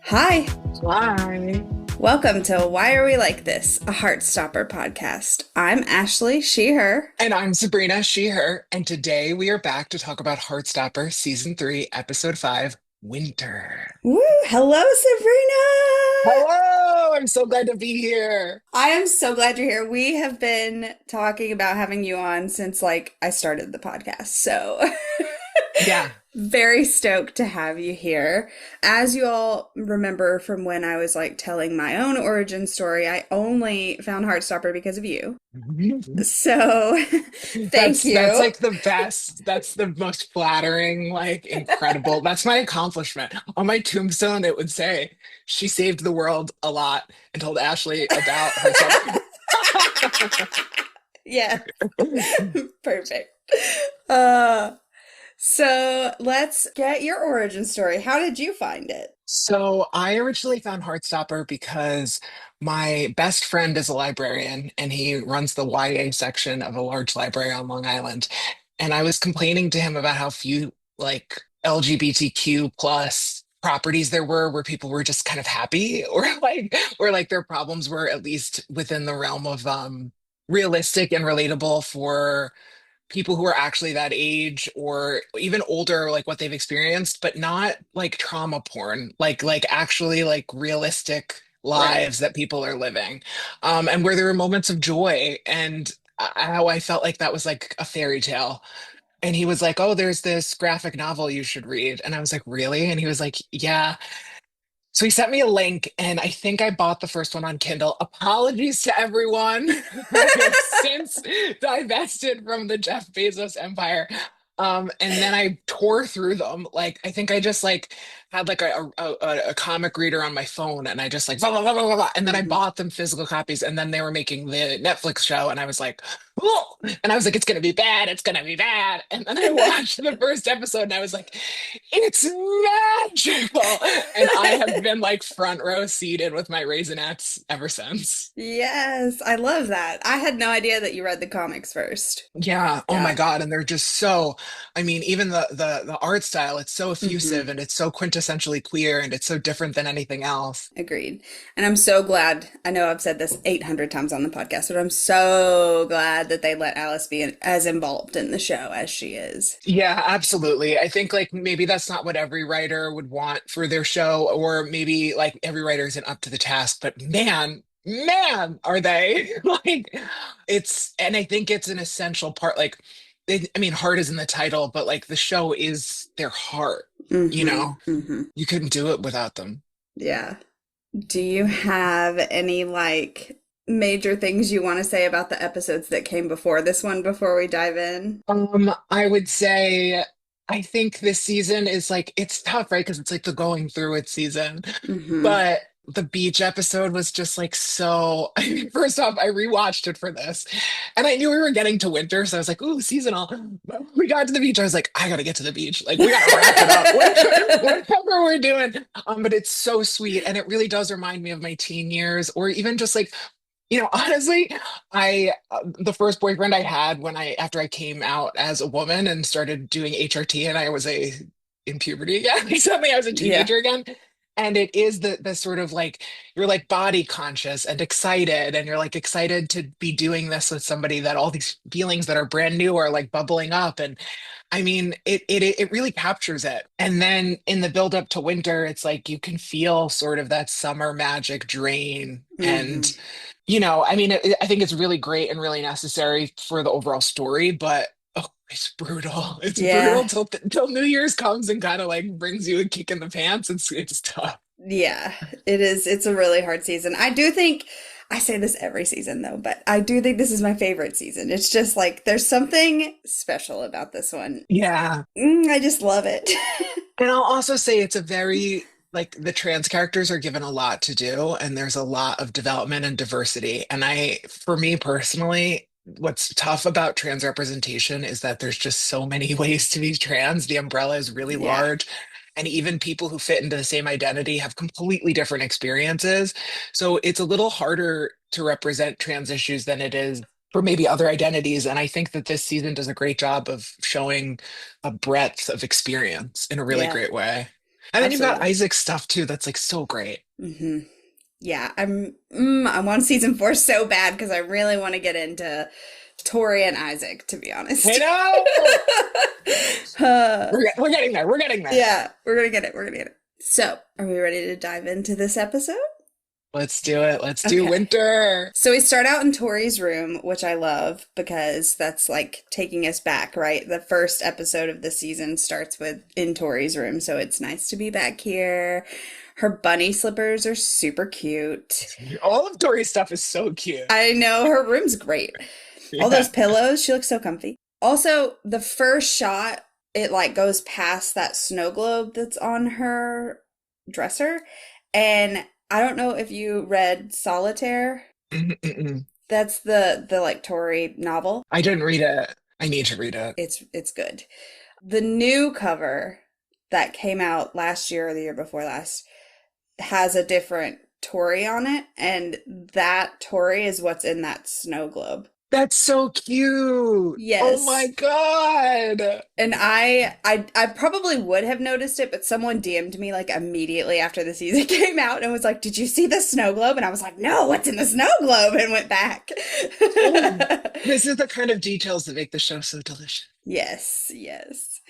Hi, Why? welcome to Why Are We Like This, a Heartstopper podcast. I'm Ashley, she, her. And I'm Sabrina, she, her. And today we are back to talk about Heartstopper Season 3, Episode 5, Winter. Woo! Hello, Sabrina! Hello! I'm so glad to be here. I am so glad you're here. We have been talking about having you on since I started the podcast. So Yeah. very stoked to have you here. As you all remember from when I was telling my own origin story, I only found Heartstopper because of you. So thank That's you. like the best. That's the most flattering, like incredible. That's my accomplishment. On my tombstone, it would say, she saved the world a lot and told Ashley about Heartstopper. Yeah, perfect. Uh, so let's get your origin story. How did you find it? So I originally found Heartstopper because my best friend is a librarian and he runs the YA section of a large library on Long Island. And I was complaining to him about how few like LGBTQ plus properties there were where people were just kind of happy or like their problems were at least within the realm of realistic and relatable for people who are actually that age or even older, like what they've experienced, but not like trauma porn, like actually like realistic Right. lives that people are living. And where there were moments of joy and how I felt like that was like a fairy tale. And he was like, "Oh, there's this graphic novel you should read." And I was like, "Really?" And he was like, "Yeah." So he sent me a link, and I think I bought the first one on Kindle. Apologies to everyone. I have since divested from the Jeff Bezos empire. And then I tore through them. Like I think I just like had like a comic reader on my phone, and I just like blah, blah, blah, blah, blah, blah. And then I Hmm. bought them physical copies, and then they were making the Netflix show, and I was like, oh, and I was like, it's gonna be bad, it's gonna be bad. And then I watched the first episode, and I was like, it's magical. And I have been like front row seated with my Raisinets ever since. Yes, I love that. I had no idea that you read the comics first. Yeah. Oh my Yeah. God. And they're just so, I mean, even the art style, it's so Hmm. effusive and it's so quintessentially queer and it's so different than anything else. Agreed. And I'm so glad. I know I've said this 800 times on the podcast, but I'm so glad that they let Alice be as involved in the show as she is. Yeah, absolutely. I think like maybe that's not what every writer would want for their show, or maybe like every writer isn't up to the task, but man, are they like and I think it's an essential part. Like, I mean, heart is in the title, but like the show is their heart, you Hmm. know? Hmm. You couldn't do it without them. Yeah. Do you have any major things you want to say about the episodes that came before this one before we dive in? I would say I think this season is like it's tough, right? Because it's like the going through it season. Hmm. But the beach episode was just like so. I mean, first off, I rewatched it for this, and I knew we were getting to winter, so I was like, "Ooh, seasonal." But when we got to the beach, I was like, "I gotta get to the beach. Like, we gotta wrap it up, whatever we're doing." But it's so sweet, and it really does remind me of my teen years, or even just like honestly, I the first boyfriend I had when I after I came out as a woman and started doing HRT and I was a in puberty again. Suddenly I was a Yeah. teenager again. And it is the sort of like you're like body conscious and excited, and you're like excited to be doing this with somebody that all these feelings that are brand new are like bubbling up. And I mean, it really captures it. And then in the build up to winter, it's like you can feel sort of that summer magic drain. Hmm. And, I mean, I think it's really great and really necessary for the overall story, but oh, it's brutal. It's Yeah. brutal till New Year's comes and kind of like brings you a kick in the pants. It's tough. Yeah, it is. It's a really hard season. I do think, I say this every season though, but I do think this is my favorite season. It's just there's something special about this one. Yeah. I just love it. And I'll also say it's a very like the trans characters are given a lot to do, and there's a lot of development and diversity. And for me personally, what's tough about trans representation is that there's just so many ways to be trans. The umbrella is really Yeah. large. And even people who fit into the same identity have completely different experiences. So it's a little harder to represent trans issues than it is for maybe other identities. And I think that this season does a great job of showing a breadth of experience in a really Yeah. great way. And then you've got Absolutely. Isaac's stuff too. That's like so great. Hmm. Yeah, I'm on season 4 so bad because I really want to get into Tori and Isaac, to be I honest. know. Uh, We're getting there. We're getting there. yeah, we're gonna get it. We're gonna get it. So, are we ready to dive into this episode? Let's do it. Let's do Okay. winter. So we start out in Tori's room, which I love because that's like taking us back, right? The first episode of the season starts with in Tori's room, so it's nice to be back here. Her bunny slippers are super cute. All of Tori's stuff is so cute. I know her room's great. All those Yeah. pillows, she looks so comfy. Also, the first shot, it like goes past that snow globe that's on her dresser. And I don't know if you read Solitaire. Mm-mm-mm. That's the like Tori novel. I didn't read it. I need to read it. It's good. The new cover that came out last year or the year before last has a different Tori on it, and that Tori is what's in that snow globe. That's so cute. Oh my Yes. God. And I probably would have noticed it, but someone DM'd me like immediately after the season came out and was like, "Did you see the snow globe?" And I was like, "No, what's in the snow globe?" and went back. Oh, this is the kind of details that make the show so delicious. Yes, yes.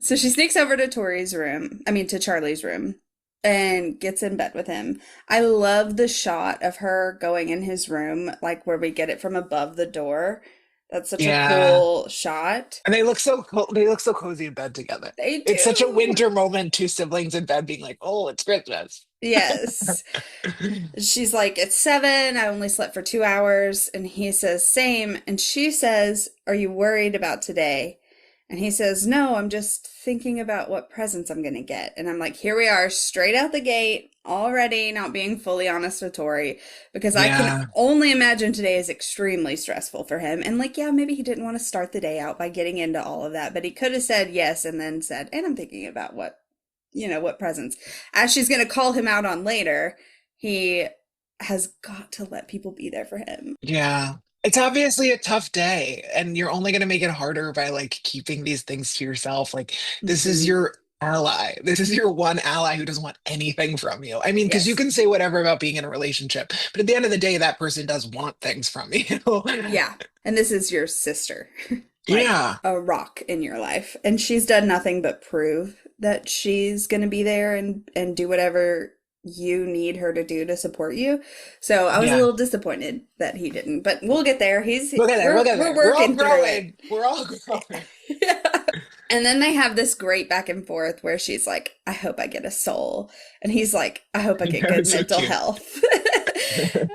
So she sneaks over to Tori's room, I mean to Charlie's room, and gets in bed with him. I love the shot of her going in his room, like where we get it from above the door. That's such a Yeah. cool shot. And they look so cozy in bed together. They It's such a do. winter moment, two siblings in bed being like, "Oh, it's Christmas." Yes. She's like, "It's 7. I only slept for 2 hours." And he says, "Same." And she says, "Are you worried about today?" And he says, "No, I'm just thinking about what presents I'm going to get." And I'm like, here we are, straight out the gate, already not being fully honest with Tori, because I can Yeah. only imagine today is extremely stressful for him. And like, yeah, maybe he didn't want to start the day out by getting into all of that, but he could have said yes and then said, "And I'm thinking about what presents." As she's going to call him out on later, he has got to let people be there for him. Yeah. It's obviously a tough day, and you're only going to make it harder by like keeping these things to yourself. Like, this is Hmm. your ally. This is your one ally who doesn't want anything from you. I mean, because you Yes. can say whatever about being in a relationship, but at the end of the day, that person does want things from you. Yeah. And this is your sister, like Yeah. a rock in your life. And she's done nothing but prove that she's going to be there and do whatever you need her to do to support you. So I was a Yeah. little disappointed that he didn't, but we'll get there. He's We'll get there. We'll get we're there. We're all working through it. growing. We're all growing. Yeah. And then they have this great back and forth where she's like, "I hope I get a soul." And he's like, "I hope I get Yeah, good it's so mental cute. health."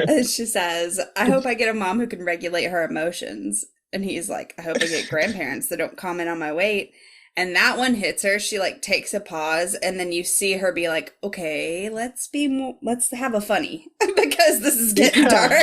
And she says, "I hope I get a mom who can regulate her emotions." And he's like, "I hope I get grandparents that don't comment on my weight." And that one hits her. She like takes a pause, and then you see her be like, "Okay, let's have a funny because this is getting dark."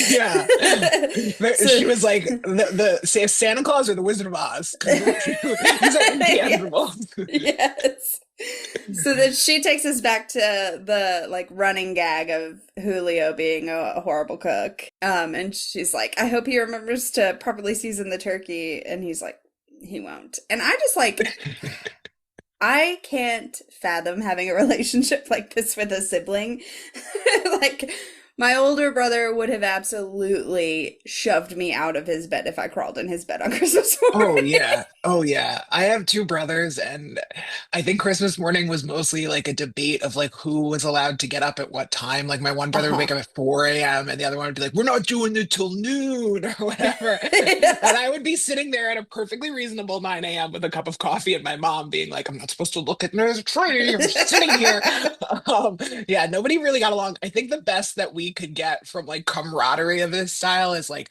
Yeah. Yeah. So She was like the say Santa Claus or the Wizard of Oz because these are intangible. yes. Yes. So then she takes us back to the like running gag of Julio being a horrible cook. And she's like, "I hope he remembers to properly season the turkey." And he's like, "He won't." And I just like, I can't fathom having a relationship like this with a sibling. Like, my older brother would have absolutely shoved me out of his bed if I crawled in his bed on Christmas Oh morning. yeah. Oh yeah. I have two brothers, and I think Christmas morning was mostly like a debate of like who was allowed to get up at what time. Like my one brother would Uh-huh. wake up at 4 a.m. and the other one would be like, "We're not doing it till noon" or whatever. And Yeah. I would be sitting there at a perfectly reasonable 9 a.m. with a cup of coffee and my mom being like, "I'm not supposed to look at the tree. I'm just sitting here." Um, yeah, nobody really got along. I think the best that we could get from like camaraderie of this style is like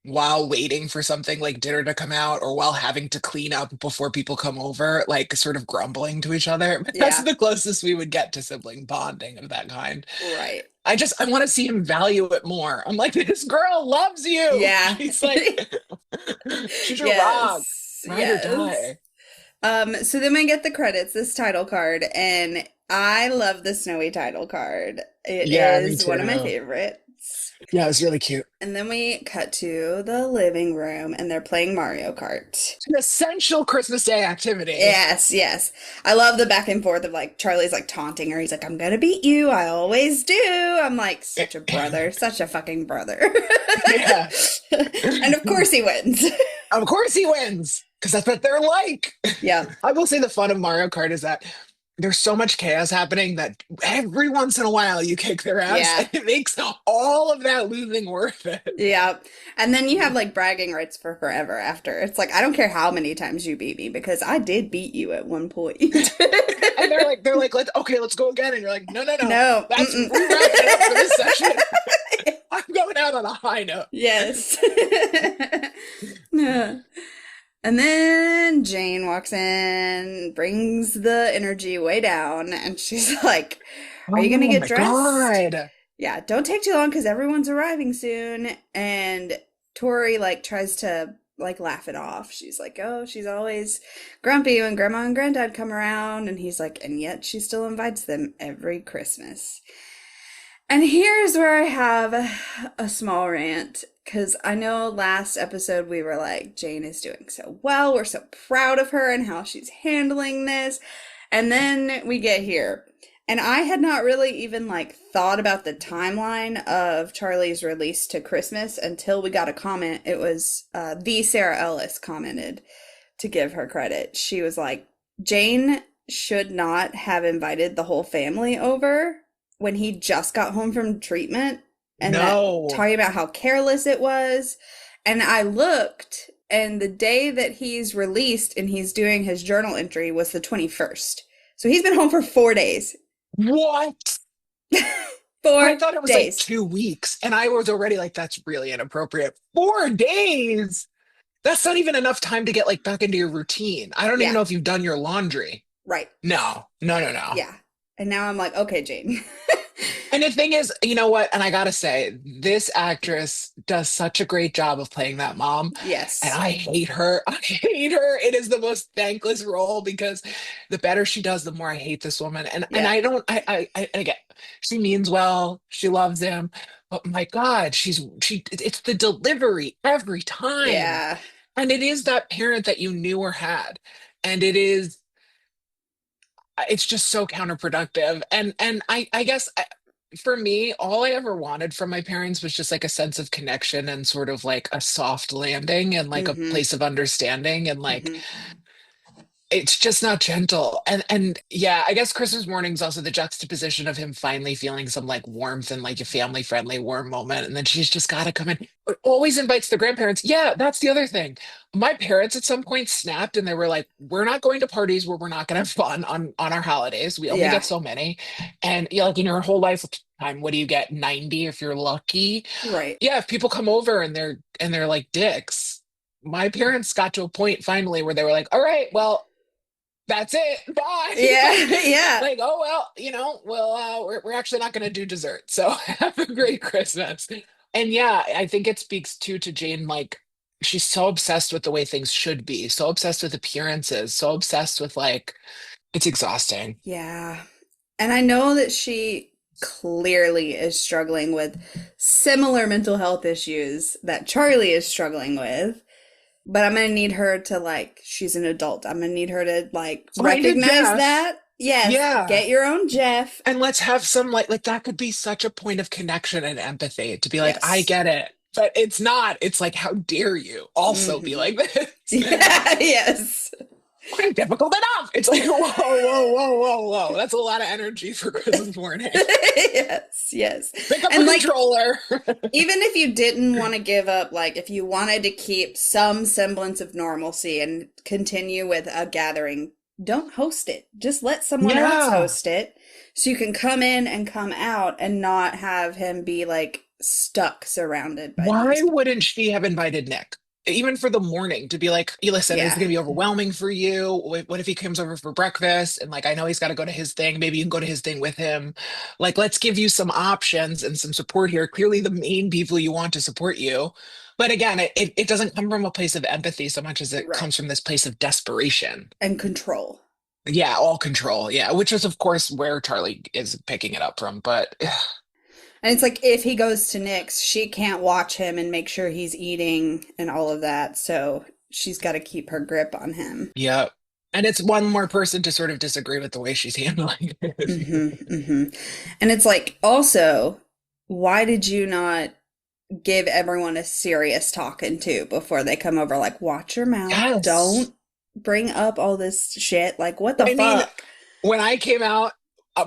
while waiting for something like dinner to come out or while having to clean up before people come over, like sort of grumbling to each other. That's Yeah. the closest we would get to sibling bonding of that kind. Right. I want to see him value it more. I'm like, this girl loves you. Yeah. She's like, she's your rock, Yes. ride or Yes. die. So then we get the credits, this title card, and I love the snowy title card. It Yeah, me is one of my too. favorites. Yeah, it was really cute. And then we cut to the living room and they're playing Mario Kart. An essential Christmas Day activity. Yes, yes. I love the back and forth of like Charlie's like taunting her. He's like, I'm gonna beat you. I always do. I'm like, such a brother, such a fucking brother. Yeah. And of course he wins. Of course he wins, because that's what they're like. Yeah, I will say the fun of Mario Kart is that there's so much chaos happening that every once in a while you kick their ass yeah, and it makes all of that losing worth it. yeah. And then you have like bragging rights for forever after. It's like, I don't care how many times you beat me because I did beat you at one point. And they're like, let's go again. And you're like, no, no, no. No. That's Mm-mm. we're wrapping it up for this session. I'm going out on a high note. Yes. Yeah. And then Jane walks in, brings the energy way down, and she's like, are you gonna Oh get my dressed? God. Yeah, don't take too long because everyone's arriving soon. And Tori like tries to like laugh it off. She's like, oh, she's always grumpy when grandma and granddad come around. And he's like, and yet she still invites them every Christmas. And here's where I have a small rant because I know last episode we were like, Jane is doing so well. We're so proud of her and how she's handling this. And then we get here. And I had not really even like thought about the timeline of Charlie's release to Christmas until we got a comment. It was the Sarah Ellis commented to give her credit. She was like, Jane should not have invited the whole family over when he just got home from treatment and that No. talking about how careless it was. And I looked, and the day that he's released and he's doing his journal entry was the 21st. So he's been home for 4 days. What? I Four thought it was like days. 2 weeks, and I was already like, that's really inappropriate. 4 days. That's not even enough time to get like back into your routine. I don't even Yeah, know if you've done your laundry. right. No, no, no, no. Yeah. And now I'm like, okay, Jane. And the thing is, you know what? And I gotta say, this actress does such a great job of playing that mom. And Yes. I hate her. I hate her. It is the most thankless role because the better she does, the more I hate this woman. And Yeah. I don't I get she means well, she loves him, but my God, it's the delivery every time. Yeah. And it is that parent that you knew or had. And it's just so counterproductive. And I guess for me, all I ever wanted from my parents was just like a sense of connection and sort of like a soft landing and like a Mm-hmm. place of understanding and like Mm-hmm. it's just not gentle. And yeah, I guess Christmas morning's also the juxtaposition of him finally feeling some like warmth and like a family friendly warm moment. And then she's just got to come in. Always invites the grandparents. Yeah, that's the other thing. My parents at some point snapped and they were like, we're not going to parties where we're not going to have fun on our holidays. We only Yeah. get so many. And yeah, like in your whole lifetime, what do you get? 90 if you're lucky. Right. Yeah, if people come over and they're like dicks. My parents got to a point finally where they were like, all right, well, that's it. Bye. Yeah. Like, Yeah. like, oh well, well, we're actually not going to do dessert. So have a great Christmas. And yeah, I think it speaks too to Jane. Like, she's so obsessed with the way things should be, so obsessed with appearances, so obsessed with like, it's exhausting. Yeah. And I know that she clearly is struggling with similar mental health issues that Charlie is struggling with. But I'm gonna need her to like, she's an adult. I'm gonna need her to like Find a recognize Jeff. that. Yes, Yeah. get your own Jeff. And let's have some like that could be such a point of connection and empathy to be like, I Yes. get it. But it's not. It's like, how dare you also be Mm-hmm. like this? Yeah, yes. Quite difficult enough. It's like, whoa, whoa, whoa, whoa, whoa. That's a lot of energy for Christmas morning. Yes, yes. Pick up And a like, controller. even if you didn't want to give up, like, if you wanted to keep some semblance of normalcy and continue with a gathering, don't host it. Just let someone else Yeah. host it so you can come in and come out and not have him be like stuck surrounded by Why these. wouldn't she have invited Nick? Even for the morning to be like, "Hey, listen, is it Yeah, going to be overwhelming for you? What if he comes over for breakfast? And like, I know he's got to go to his thing. Maybe you can go to his thing with him. Like, let's give you some options and some support here. Clearly, the main people you want to support you. But again, it doesn't come from a place of empathy so much as it right. comes from this place of desperation. And control. Yeah, all control. Yeah, which is, of course, where Charlie is picking it up from. But And it's like if he goes to Nick's, she can't watch him and make sure he's eating and all of that. So she's got to keep her grip on him. Yeah. And it's one more person to sort of disagree with the way she's handling it. And it's like, also, why did you not give everyone a serious talking to before they come over? Like, watch your mouth. Yes. Don't bring up all this shit. Like, what the I mean, fuck? when I came out,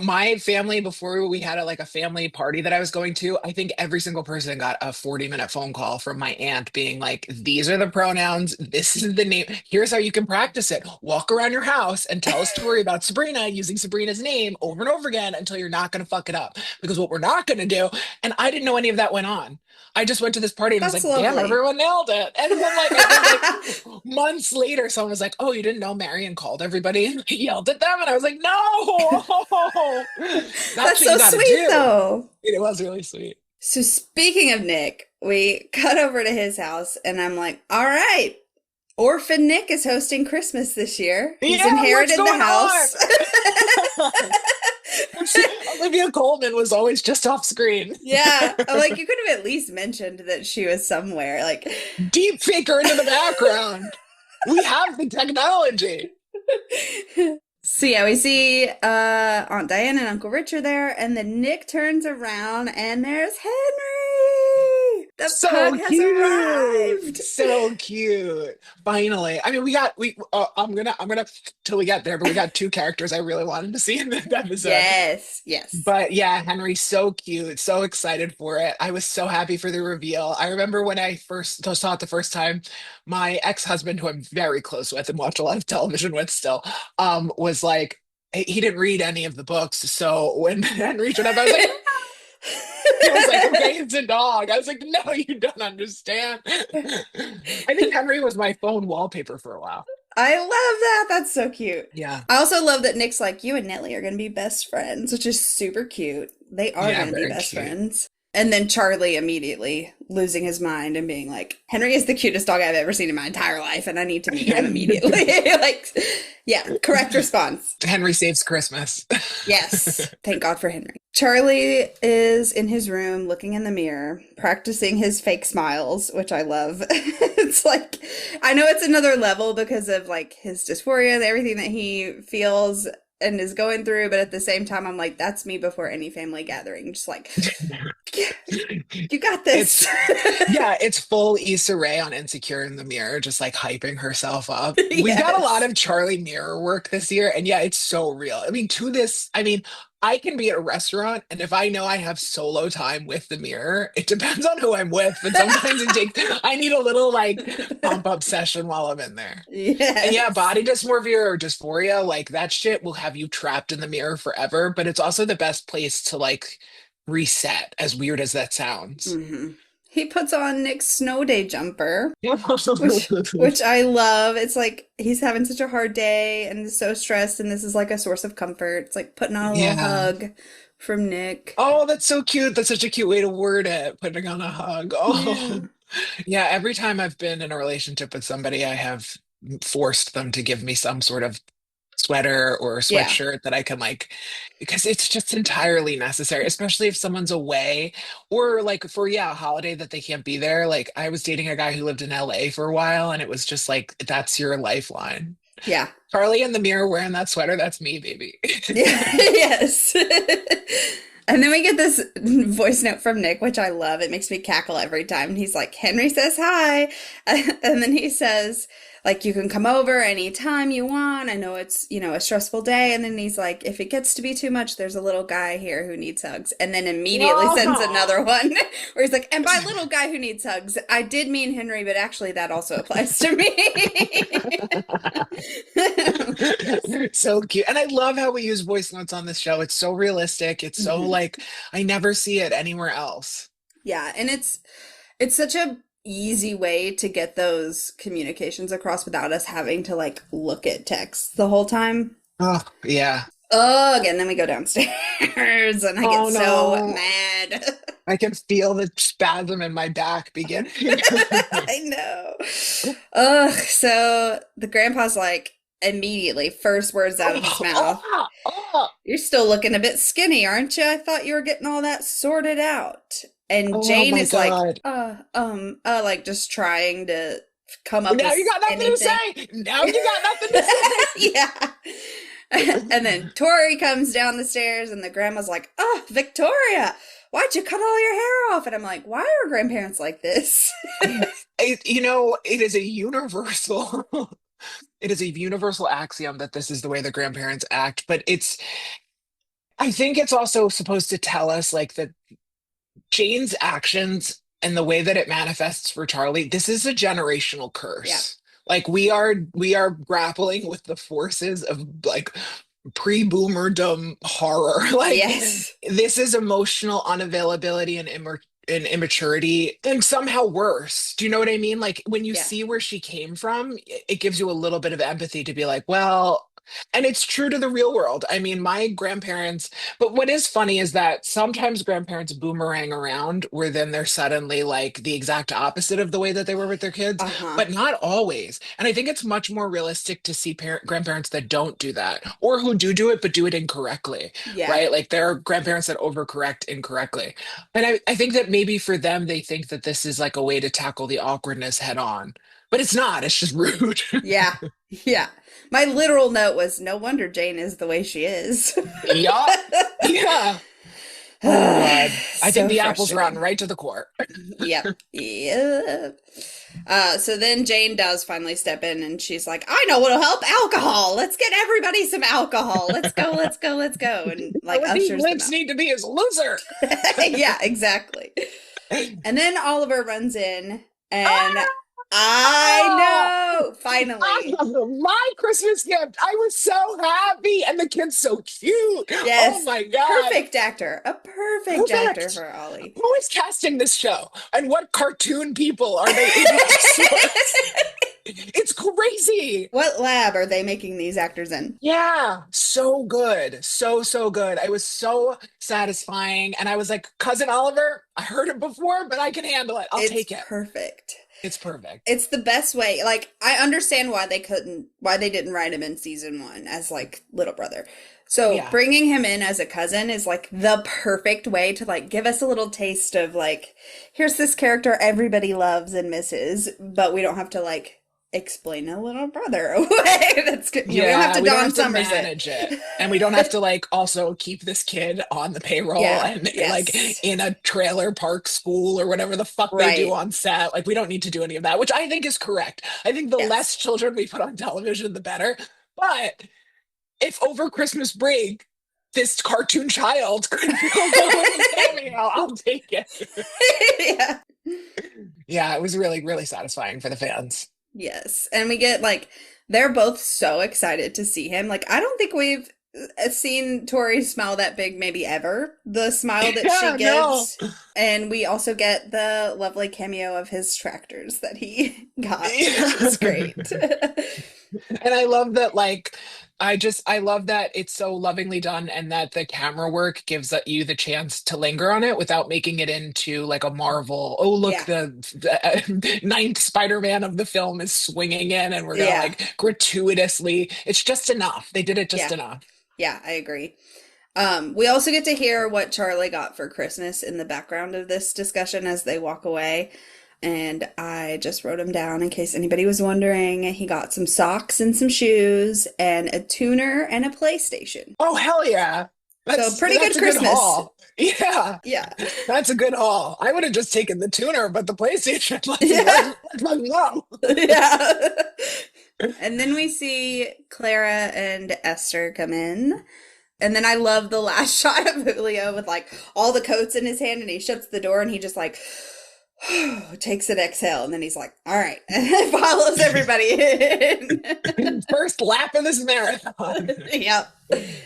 my family, before we had like a family party that I was going to, I think every single person got a 40-minute phone call from my aunt being like, these are the pronouns, this is the name, here's how you can practice it. Walk around your house and tell a story about Sabrina using Sabrina's name over and over again until you're not going to fuck it up. Because what we're not going to do, and I didn't know any of that went on. I just went to this party and was That's like, damn, lovely. everyone nailed it. And then like I think like months later, someone was like, oh, you didn't know Marion called everybody and yelled at them? And I was like, no, that's That's what you so gotta sweet, do. though. It was really sweet. So, speaking of Nick, we cut over to his house, and I'm like, all right, Orphan Nick is hosting Christmas this year. He's Yeah, what's inherited the going house. on? Olivia Colman was always just off screen. Yeah. I'm like, you could have at least mentioned that she was somewhere. Like, Deep fake her into the background. We have the technology. so yeah, we see Aunt Diane and Uncle Richard there, and then Nick turns around and there's Henry. The So pug has cute. arrived. So cute. Finally. I mean, I'm gonna till we get there, but we got two characters I really wanted to see in this episode. Yes, yes. But yeah, Henry's so cute, so excited for it. I was so happy for the reveal. I remember when I first saw it the first time, my ex-husband, who I'm very close with and watch a lot of television with still, was like, he didn't read any of the books. So when Henry showed up, I was like, he was like, okay, it's a dog. I was like, no, you don't understand. I think Henry was my phone wallpaper for a while. I love that. That's so cute. Yeah. I also love that Nick's like, you and Nellie are going to be best friends, which is super cute. They are Yeah, going to be very best cute. friends. And then Charlie immediately losing his mind and being like, Henry is the cutest dog I've ever seen in my entire life, and I need to meet him immediately. Like, yeah, correct response. Henry saves Christmas. Yes, thank God for Henry. Charlie is in his room looking in the mirror, practicing his fake smiles, which I love. It's like, I know it's another level because of like his dysphoria and everything that he feels and is going through, but at the same time, I'm like, that's me before any family gathering. Just like, yeah, you got It's this. Yeah, it's full Issa Rae on Insecure in the mirror, just like hyping herself up. We've got a lot Yes. of Charlie mirror work this year, and yeah, it's so real. I mean, I can be at a restaurant, and if I know I have solo time with the mirror, it depends on who I'm with, but sometimes I need a little like pump up session while I'm in there. And yeah, Yes. body dysmorphia or dysphoria, like that shit will have you trapped in the mirror forever, but it's also the best place to like reset, as weird as that sounds. Hmm. He puts on Nick's snow day jumper, which I love. It's like he's having such a hard day and is so stressed, and this is like a source of comfort. It's like putting on a little Yeah. hug from Nick. Oh, that's so cute. That's such a cute way to word it, putting on a hug. Yeah. Oh, yeah. Every time I've been in a relationship with somebody, I have forced them to give me some sort of sweater or Yeah. sweatshirt that I can like, because it's just entirely necessary, especially if someone's away or like for, yeah, a holiday that they can't be there. Like I was dating a guy who lived in LA for a while, and it was just like, that's your lifeline. Yeah. Charlie in the mirror wearing that sweater, that's me, baby. Yeah. Yes. And then we get this voice note from Nick, which I love. It makes me cackle every time. He's like, Henry says hi. And then he says, like, you can come over anytime you want. I know it's, a stressful day. And then he's like, if it gets to be too much, there's a little guy here who needs hugs. And then immediately sends No. another one where he's like, and by little guy who needs hugs, I did mean Henry, but actually that also applies to me. So cute. And I love how we use voice notes on this show. It's so realistic. It's so Mhm. like I never see it anywhere else. Yeah, and it's such a easy way to get those communications across without us having to like look at text the whole time. Oh, yeah. Ugh, and then we go downstairs and I get Oh so no. mad. I can feel the spasm in my back beginning. I know. Ugh, so the grandpa's like immediately first words out of his mouth. You're still looking a bit skinny, aren't you? I thought you were getting all that sorted out. And Oh Jane my is like, God. like just trying to come up Now with you got nothing to anything. say. Now you got nothing to say. Yeah. And then Tori comes down the stairs, and the grandma's like, "Oh, Victoria, why'd you cut all your hair off?" And I'm like, "Why are grandparents like this?" It is a universal, it is a universal axiom that this is the way the grandparents act, but I think it's also supposed to tell us like that Jane's actions and the way that it manifests for Charlie, this is a generational Yeah. curse. Like we are grappling with the forces of like pre-boomerdom horror. Like Yes. this is emotional unavailability and immaturity and somehow worse. Do you know what I mean? Like when you Yeah. see where she came from, it gives you a little bit of empathy to be like, well, and it's true to the real world. I mean, my grandparents, but what is funny is that sometimes grandparents boomerang around where then they're suddenly like the exact opposite of the way that they were with their kids, Uh-huh. but not always. And I think it's much more realistic to see grandparents that don't do that or who do it, but do it incorrectly, Yeah. right? Like there are grandparents that overcorrect incorrectly. And I think that maybe for them, they think that this is like a way to tackle the awkwardness head on, but it's not, it's just rude. Yeah. Yeah. My literal note was, no wonder Jane is the way she is. Yeah. Yeah. Oh God. I think So the apple's rotten frustrating. right to the core. Yep. Yep. So then Jane does finally step in, and she's like, "I know what'll help, alcohol. Let's get everybody some alcohol. Let's go, let's go, let's go." And like What these ushers them lips out. need to be is loser. Yeah, exactly. And then Oliver runs in, and I Ah! know, finally. My Christmas gift. I was so happy. And the kid's so cute. Oh Yes, my God. perfect actor. A perfect actor Perfect. for Ollie. Who is casting this show? And what cartoon people are they able to source? It's crazy. What lab are they making these actors in? Yeah, so good. So, so good. I was so satisfying. And I was like, Cousin Oliver, I heard it before, but I can handle it. I'll It's take it. perfect. It's perfect. It's the best way. Like, I understand why they didn't write him in season one as like little brother. So Yeah. bringing him in as a cousin is like the perfect way to like give us a little taste of like, here's this character everybody loves and misses, but we don't have to like explain a little brother away. That's good. We don't have Yeah, to we don't Don have to Somerset. manage it. And we don't have to like also keep this kid on the payroll Yeah. and like Yes. in a trailer park school or whatever the fuck they do Right. on set. Like we don't need to do any of that, which I think is correct. I think the less Yes. children we put on television, the better. But if over Christmas break, this cartoon child could fill the cameo, I'll take it. Yeah. Yeah, it was really, really satisfying for the fans. Yes. And we get like they're both so excited to see him. Like I don't think we've seen Tori smile that big maybe ever. The smile that she Yeah, no. gives. And we also get the lovely cameo of his tractors that he got, which is great. And I love that, like, I love that it's so lovingly done and that the camera work gives you the chance to linger on it without making it into like a Marvel. Oh, look, Yeah. the ninth Spider-Man of the film is swinging in and we're gonna Yeah. like gratuitously. It's just enough. They did it just Yeah. enough. Yeah, I agree. We also get to hear what Charlie got for Christmas in the background of this discussion as they walk away. And I just wrote him down in case anybody was wondering. He got some socks and some shoes and a tuner and a PlayStation. Oh, hell yeah. So pretty good That's a good Christmas. haul. Yeah, Yeah. that's a good haul. I would have just taken the tuner, but the PlayStation, Yeah. let's go. Yeah. And then we see Clara and Esther come in. And then I love the last shot of Julio with like all the coats in his hand and he shuts the door and he just like takes an exhale and then he's like, all right, and follows everybody in. First lap of this marathon. Yep.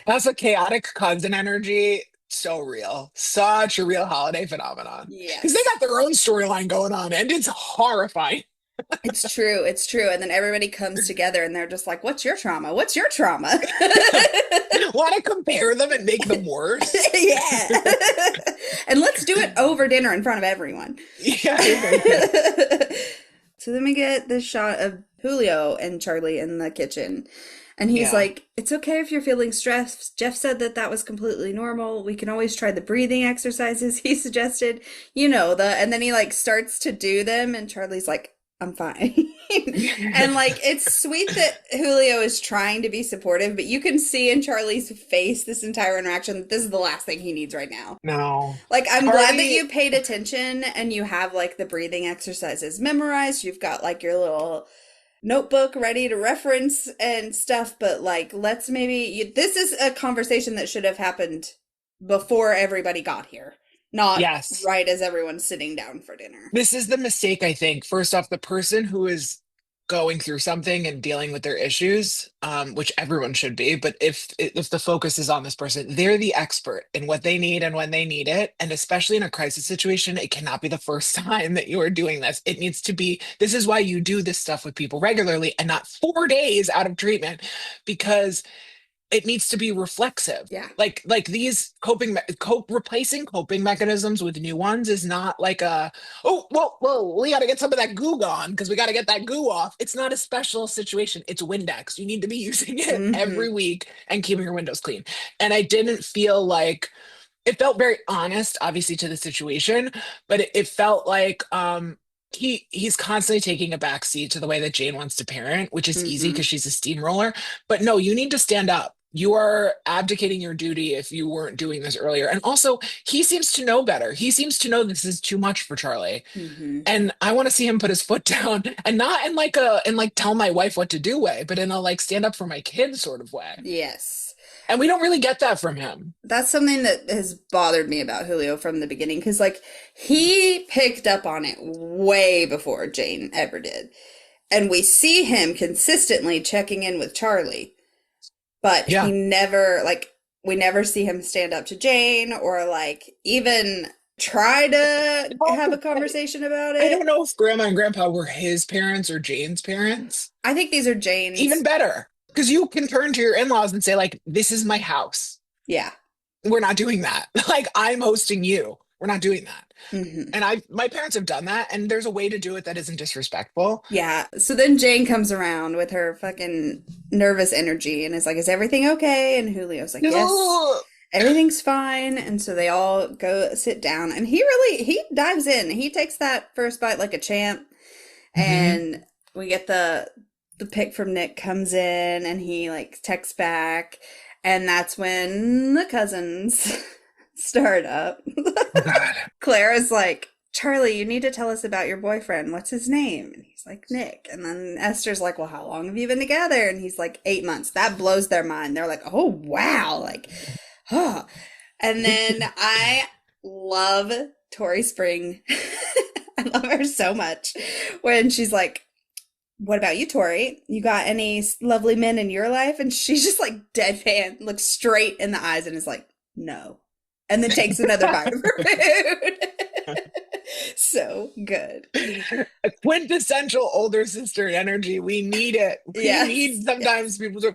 That's a chaotic cousin energy. So real. Such a real holiday phenomenon. Because they Yes. got their own storyline going on, and it's horrifying. It's true. It's true. And then everybody comes together and they're just like, what's your trauma? What's your trauma? Want to compare them and make them worse? Yeah. And let's do it over dinner in front of everyone. Yeah. So then we get this shot of Julio and Charlie in the kitchen. And he's Yeah. like, it's okay if you're feeling stressed. Jeff said that that was completely normal. We can always try the breathing exercises he suggested. You know, and then he like starts to do them, and Charlie's like, I'm fine. And like, it's sweet that Julio is trying to be supportive, but you can see in Charlie's face this entire interaction that this is the last thing he needs right now. No. Like, I'm glad that Charlie, you paid attention and you have like the breathing exercises memorized. You've got like your little notebook ready to reference and stuff, but like, let's this is a conversation that should have happened before everybody got here, not yes. right as everyone's sitting down for dinner. This is the mistake, I think. First off, the person who is going through something and dealing with their issues, which everyone should be, but if the focus is on this person, they're the expert in what they need and when they need it. And especially in a crisis situation, it cannot be the first time that you are doing this. It needs to be, this is why you do this stuff with people regularly and not 4 days out of treatment, because it needs to be reflexive. Yeah. Like these replacing coping mechanisms with new ones is not like a, oh well we got to get some of that goo gone because we got to get that goo off. It's not a special situation. It's Windex. You need to be using it Mm-hmm. every week and keeping your windows clean. And I didn't feel like, it felt very honest, obviously, to the situation, but it felt like he's constantly taking a backseat to the way that Jane wants to parent, which is easy Mm-hmm. because she's a steamroller. But no, you need to stand up. You are abdicating your duty if you weren't doing this earlier. And also, he seems to know better. He seems to know this is too much for Charlie. Mm-hmm. And I want to see him put his foot down, and not in like tell my wife what to do way, but in a like stand up for my kids sort of way. Yes. And we don't really get that from him. That's something that has bothered me about Julio from the beginning, because like he picked up on it way before Jane ever did. And we see him consistently checking in with Charlie, but he Yeah. never, like, we never see him stand up to Jane or like even try to have a conversation about I it. don't know if grandma and grandpa were his parents or Jane's parents. I think these are Even Jane's. better, because you can turn to your in-laws and say, like, this is my house. Yeah. We're not doing that. Like, I'm hosting you. We're not doing that. Hmm. And my parents have done that, and there's a way to do it that isn't disrespectful. Yeah. So then Jane comes around with her fucking nervous energy and is like, is everything okay? And Julio's like, yes, Ugh. everything's fine. And so they all go sit down, and he dives in. He takes that first bite like a champ. Mhm. And we get the pic from Nick comes in, and he like texts back, and that's when the cousins start up. Oh God. Clara's like, Charlie, you need to tell us about your boyfriend. What's his name? And he's like, Nick. And then Esther's like, well, how long have you been together? And he's like, 8 months. That blows their mind. They're like, oh, wow. Like, oh. And then I love Tori Spring. I love her so much when she's like, what about you, Tori? You got any lovely men in your life? And she's just like deadpan, looks straight in the eyes and is like, no. And then takes another bite of her food. So good. A quintessential older sister energy. We need it. We Yes, need sometimes yes. people to.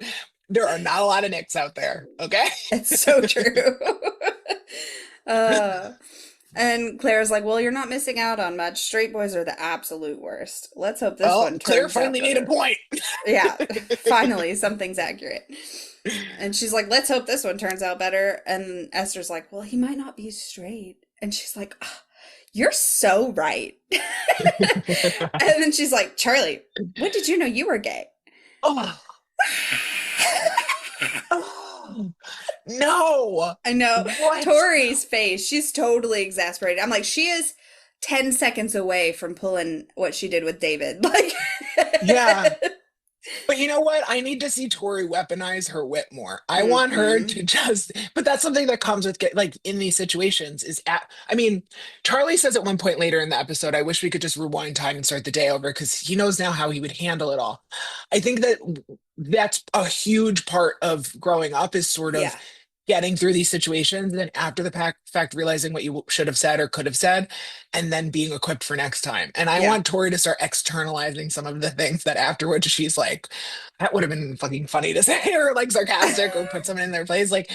There are not a lot of Nicks out there. Okay. It's so true. uh, and Claire's like, well, you're not missing out on much. Straight boys are the absolute worst. Let's hope this Well, one Claire turns out finally made a better. point. Yeah, finally, something's accurate. And she's like, let's hope this one turns out better. And Esther's like, well, he might not be straight. And she's like, oh, you're so right. And then she's like, Charlie, when did you know you were gay? Oh, oh, no. I know. What? Tori's face, she's totally exasperated. I'm like, she is 10 seconds away from pulling what she did with David. Like, Yeah. But you know what? I need to see Tori weaponize her wit more. I want her hmm to just, but that's something that comes with like in these situations I mean, Charlie says at one point later in the episode, I wish we could just rewind time and start the day over because he knows now how he would handle it all. I think that that's a huge part of growing up is sort of yeah, getting through these situations and then after the fact realizing what you should have said or could have said and then being equipped for next time. And I yeah. want Tori to start externalizing some of the things that afterwards she's like, that would have been fucking funny to say or like sarcastic or put someone in their place. Like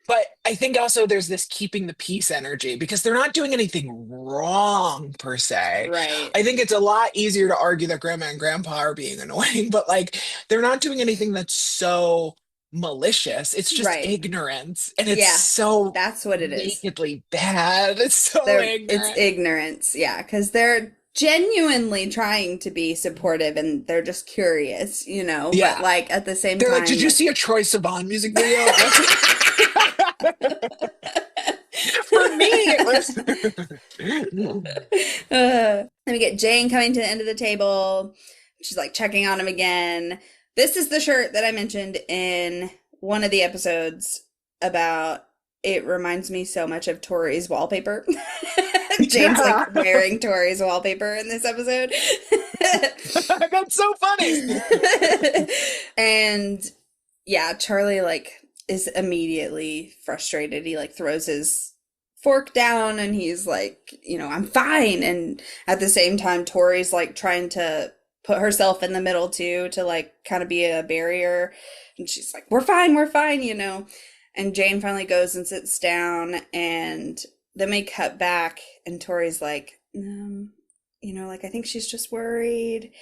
But I think also there's this keeping the peace energy because they're not doing anything wrong per se. Right. I think it's a lot easier to argue that grandma and grandpa are being annoying, but like they're not doing anything that's so malicious. It's just Right. ignorance and it's Yeah. so That's what it is. nakedly bad. It's so It's ignorant. ignorance. Yeah, because they're genuinely trying to be supportive and they're just curious, but Yeah. like at the same They're like, did time, you like, see a Troy Sivan music video? That's for me. It was then we get Jane coming to the end of the table. She's like checking on him again. This is the shirt that I mentioned in one of the episodes about it reminds me so much of Tori's wallpaper. Jane's like yeah. wearing Tori's wallpaper in this episode. That's so funny. And yeah, Charlie like is immediately frustrated. He like throws his fork down and he's like, I'm fine. And at the same time, Tori's like trying to put herself in the middle too, to like kind of be a barrier. And she's like, we're fine. And Jane finally goes and sits down and then we cut back and Tori's like, like I think she's just worried.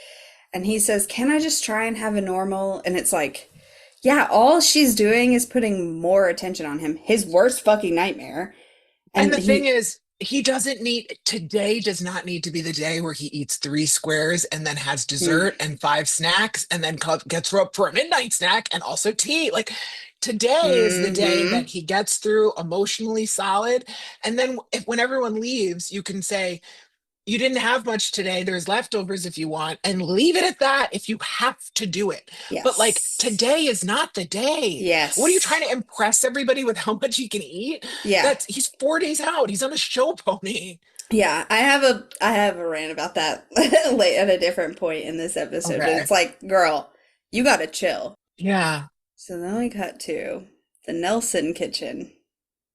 And he says, can I just try and have a normal? And it's like, yeah, all she's doing is putting more attention on him, his worst fucking nightmare. And And the thing he, is, he doesn't need, today does not need to be the day where he eats three squares and then has mm, dessert and five snacks and then gets up for a midnight snack and also tea. Like today is the day that mm-hmm, he gets through emotionally solid. And then when everyone leaves, you can say, you didn't have much today. There's leftovers if you want, and leave it at that if you have to do it. But like yes, today is not the day. What are you trying yes, to impress everybody with how much he can eat? yeah, That's he's 4 days out. He's on a show pony. yeah. I have a rant about that late at a different point in this episode, but Okay. it's like, girl, you gotta chill. Yeah. So then we cut to the Nelson kitchen.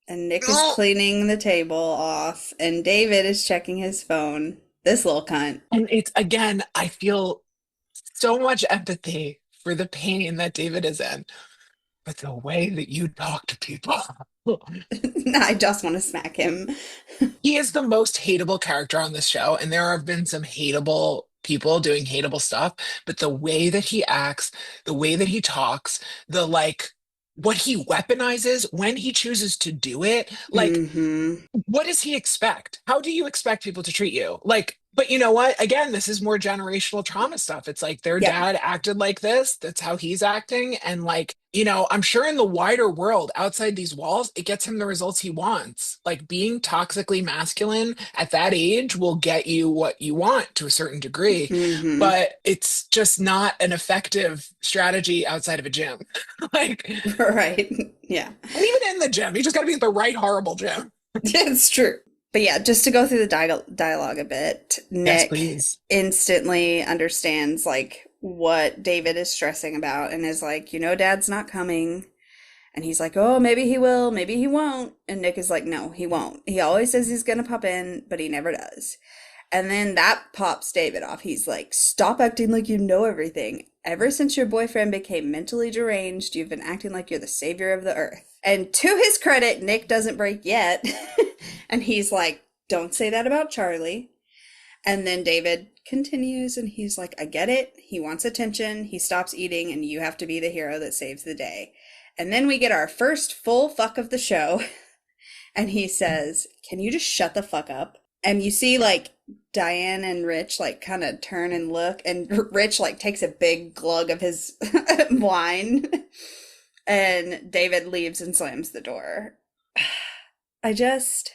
And Nick is Oh, cleaning the table off, and David is checking his phone. This little cunt. and it's again, I feel so much empathy for the pain that David is in, but the way that you talk to people. I just want to smack him. He is the most hateable character on this show, and there have been some hateable people doing hateable stuff, but the way that he acts, the way that he talks, the like what he weaponizes when he chooses to do it, like Mm-hmm. what does he expect? How do you expect people to treat you? Like, but you know what? Again, this is more generational trauma stuff. It's like their Yep. dad acted like this. That's how he's acting. And like, I'm sure in the wider world outside these walls, it gets him the results he wants. Like being toxically masculine at that age will get you what you want to a certain degree, Mm-hmm. but it's just not an effective strategy outside of a gym. Like, and Right. Yeah. even in the gym, you just got to be at the right horrible gym. It's true. But yeah, just to go through the dialogue a bit, Yes, Nick please. instantly understands like what David is stressing about and is like, Dad's not coming. And he's like, oh, maybe he will, maybe he won't. And Nick is like, no, he won't. He always says he's gonna pop in, but he never does. And then that pops David off. He's like, stop acting like you know everything. Ever since your boyfriend became mentally deranged, you've been acting like you're the savior of the earth. And to his credit, Nick doesn't break yet. And he's like, don't say that about Charlie. And then David continues and he's like, I get it. He wants attention. He stops eating, and you have to be the hero that saves the day. And then we get our first full fuck of the show. And he says, can you just shut the fuck up? And you see like Diane and Rich like kind of turn and look, and Rich like takes a big glug of his wine, and David leaves and slams the door. I just,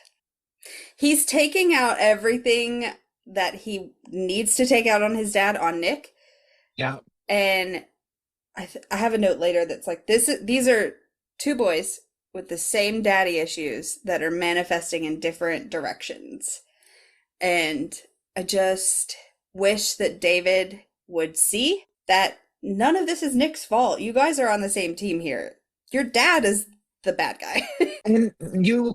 he's taking out everything that he needs to take out on his dad on Nick. Yeah. And I have a note later that's like, these are two boys with the same daddy issues that are manifesting in different directions. And I just wish that David would see that none of this is Nick's fault. You guys are on the same team here. Your dad is the bad guy. And you're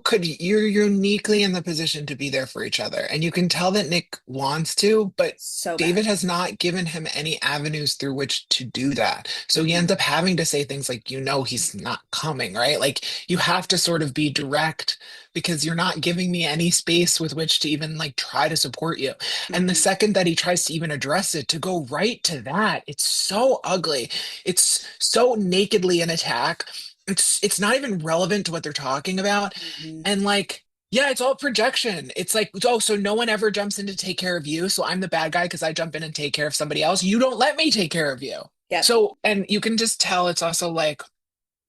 uniquely in the position to be there for each other. And you can tell that Nick wants to, but So David bad. has not given him any avenues through which to do that. So he Hmm. ends up having to say things like, he's not coming, right? Like you have to sort of be direct because you're not giving me any space with which to even like try to support you. And the Hmm. second that he tries to even address it, to go right to that, it's so ugly. It's so nakedly an attack. It's not even relevant to what they're talking about. Hmm. And like, yeah, it's all projection. It's like, oh, so no one ever jumps in to take care of you. So I'm the bad guy because I jump in and take care of somebody else. You don't let me take care of you. Yep. So, and you can just tell it's also like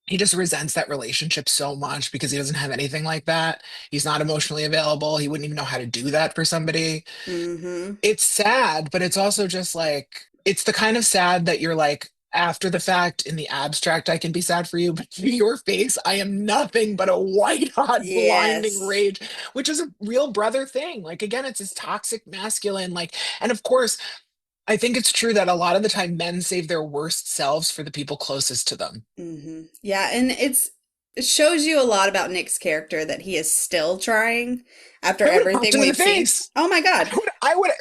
he just resents that relationship so much because he doesn't have anything like that. He's not emotionally available. He wouldn't even know how to do that for somebody. Hmm. It's sad, but it's also just like it's the kind of sad that you're like after the fact in the abstract I can be sad for you, but to your face I am nothing but a white hot blinding Yes. rage, which is a real brother thing. Like again, it's this toxic masculine like, and of course I think it's true that a lot of the time men save their worst selves for the people closest to them. Yeah, and it shows you a lot about Nick's character that he is still trying after I would have popped everything him in the we've seen. face. Oh my God.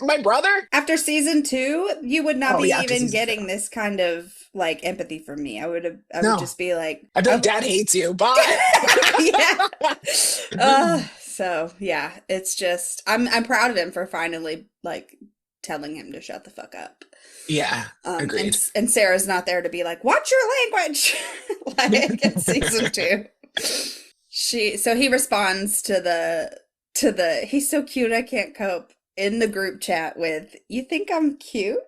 My brother. After season two, you would not Oh be yeah, after even season two. getting this kind of like empathy from me. I would No, just be like, I'd be like, Dad hates you. Bye. yeah. So yeah, it's just I'm proud of him for finally like telling him to shut the fuck up. Yeah, agreed. And Sarah's not there to be like, watch your language, like in season two. So he responds to the he's so cute I can't cope in the group chat with, you think I'm cute?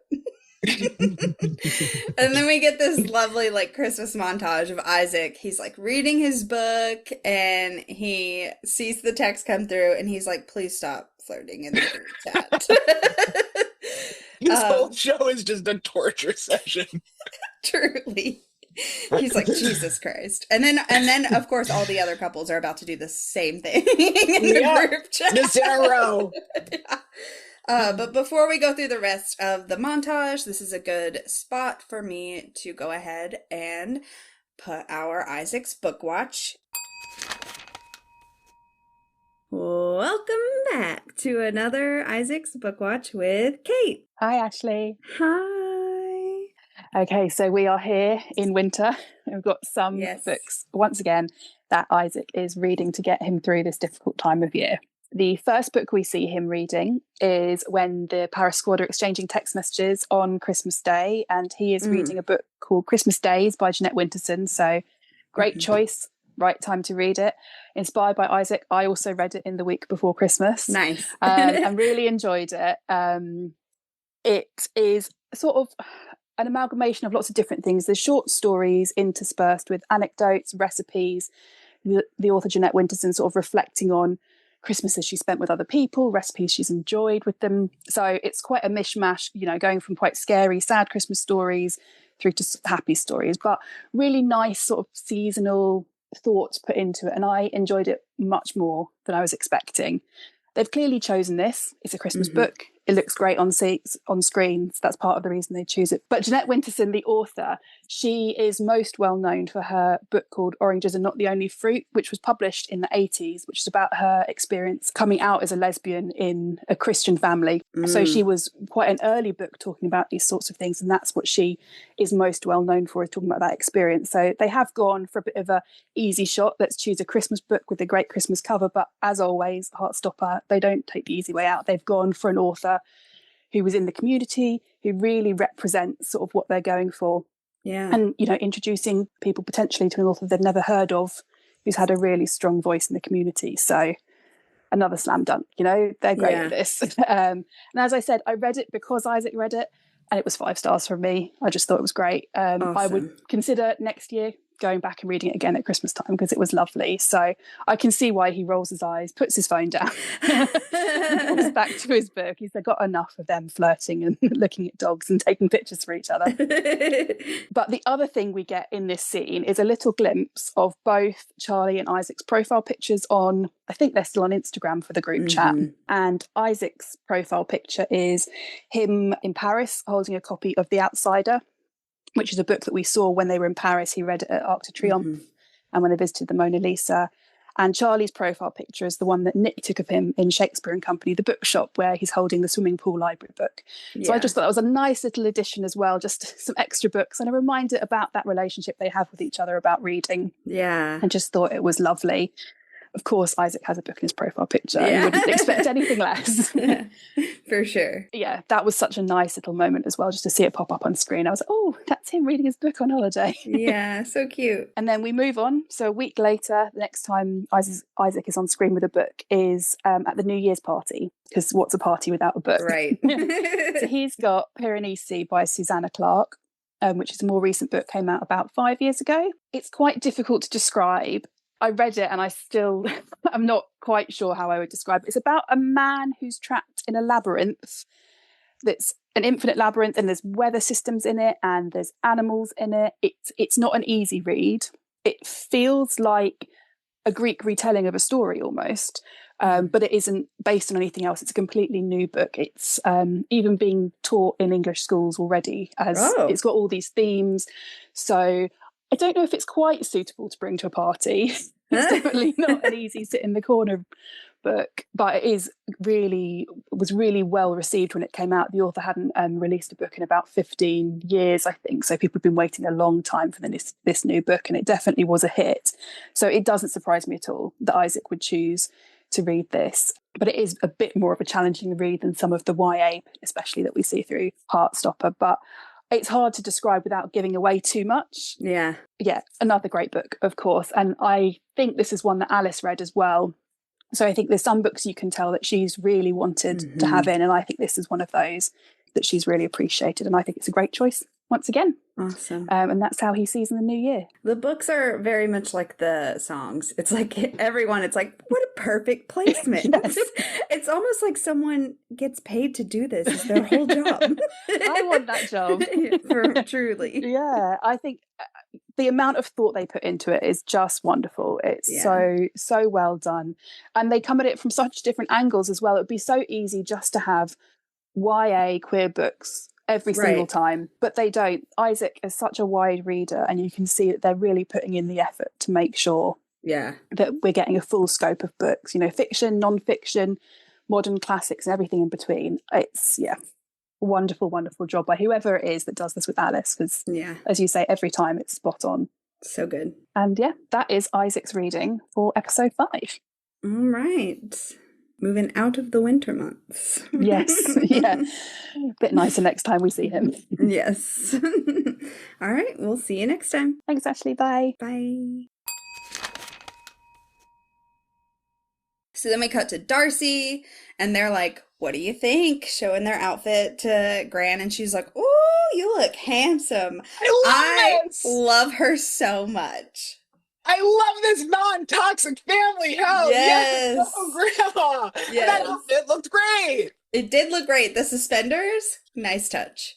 And then we get this lovely like Christmas montage of Isaac. He's like reading his book and he sees the text come through and he's like, please stop flirting in the group chat. This whole um, show is just a torture session. truly. He's like, Jesus Christ. And then of course all the other couples are about to do the same thing in the Yeah, group chat. just in a row. Yeah. But before we go through the rest of the montage, this is a good spot for me to go ahead and put our Isaac's book watch. Welcome back to another Isaac's book watch with Kate. Hi, Ashley. Hi. Okay, so we are here in winter. We've got some Yes. books, once again, that Isaac is reading to get him through this difficult time of year. The first book we see him reading is when the Paris squad are exchanging text messages on Christmas Day, and he is reading a book called Christmas Days by Jeanette Winterson. So great choice, right time to read it. Inspired by Isaac, I also read it in the week before Christmas. Nice. And really enjoyed it. It is sort of an amalgamation of lots of different things. There's short stories interspersed with anecdotes, recipes. The author Jeanette Winterson sort of reflecting on Christmases she spent with other people, recipes she's enjoyed with them. So it's quite a mishmash, going from quite scary, sad Christmas stories through to happy stories, but really nice sort of seasonal thoughts put into it. And I enjoyed it much more than I was expecting. They've clearly chosen this. It's a Christmas book. It looks great on screen. So that's part of the reason they choose it. But Jeanette Winterson, the author, she is most well known for her book called Oranges Are Not the Only Fruit, which was published in the 80s, which is about her experience coming out as a lesbian in a Christian family. So she was quite an early book talking about these sorts of things. And that's what she is most well known for, is talking about that experience. So they have gone for a bit of a easy shot. Let's choose a Christmas book with a great Christmas cover. But as always, Heartstopper, they don't take the easy way out. They've gone for an author who was in the community, who really represents sort of what they're going for. Yeah. And, introducing people potentially to an author they've never heard of, who's had a really strong voice in the community. So another slam dunk, they're great at this. And as I said, I read it because Isaac read it, and it was 5 stars from me. I just thought it was great. Awesome. I would consider next year going back and reading it again at Christmas time because it was lovely. So I can see why he rolls his eyes, puts his phone down, goes back to his book. He's got enough of them flirting and looking at dogs and taking pictures for each other. But the other thing we get in this scene is a little glimpse of both Charlie and Isaac's profile pictures on, I think they're still on Instagram for the group chat. And Isaac's profile picture is him in Paris holding a copy of The Outsider, which is a book that we saw when they were in Paris. He read it at Arc de Triomphe. and when they visited the Mona Lisa. And Charlie's profile picture is the one that Nick took of him in Shakespeare and Company, the bookshop, where he's holding the swimming pool library book. So I just thought that was a nice little addition as well, just some extra books and a reminder about that relationship they have with each other about reading. Yeah. And just thought it was lovely. Of course, Isaac has a book in his profile picture. Yeah. You wouldn't expect anything less. For sure. Yeah, that was such a nice little moment as well, just to see it pop up on screen. I was like, oh, that's him reading his book on holiday. Yeah, so cute. And then we move on. So a week later, the next time Isaac is on screen with a book is at the New Year's party, because what's a party without a book? Right. So he's got Piranesi by Susanna Clarke, which is a more recent book, came out about 5 years ago. It's quite difficult to describe. I read it and I'm not quite sure how I would describe it. It's about a man who's trapped in a labyrinth that's an infinite labyrinth, and there's weather systems in it and there's animals in it. It's not an easy read. It feels like a Greek retelling of a story almost, but it isn't based on anything else. It's a completely new book. It's even being taught in English schools already, as it's got all these themes. So I don't know if it's quite suitable to bring to a party. It's definitely not an easy sit in the corner book, but it was really well received when it came out. The author hadn't released a book in about 15 years, I think, so people have been waiting a long time for this new book, and it definitely was a hit. So it doesn't surprise me at all that Isaac would choose to read this, but it is a bit more of a challenging read than some of the YA, especially that we see through Heartstopper, but it's hard to describe without giving away too much. Yeah, another great book, of course, and I think this is one that Alice read as well. So I think there's some books you can tell that she's really wanted to have in, and I think this is one of those that she's really appreciated, and I think it's a great choice once again. Awesome. And that's how he sees in the new year. The books are very much like the songs. It's like it's like, what a perfect placement. Yes. It's almost like someone gets paid to do this. It's their whole job. I want that job. Truly. Yeah, I think the amount of thought they put into it is just wonderful. It's so well done. And they come at it from such different angles as well. It would be so easy just to have YA queer books every single time, but they don't. Isaac is such a wide reader, and you can see that they're really putting in the effort to make sure that we're getting a full scope of books, fiction, non-fiction, modern classics, and everything in between. It's wonderful job by whoever it is that does this with Alice, because as you say, every time it's spot on. So good. And that is Isaac's reading for episode 5. All right, moving out of the winter months. Yes, bit nicer next time we see him. Yes. All right, we'll see you next time. Thanks, Ashley. Bye. So then we cut to Darcy, and they're like, what do you think? Showing their outfit to Gran, and she's like, oh, you look handsome. I love her so much. I love this non-toxic family house. Yes. Oh, Grandma. Yes. That outfit looked great. It did look great. The suspenders, nice touch.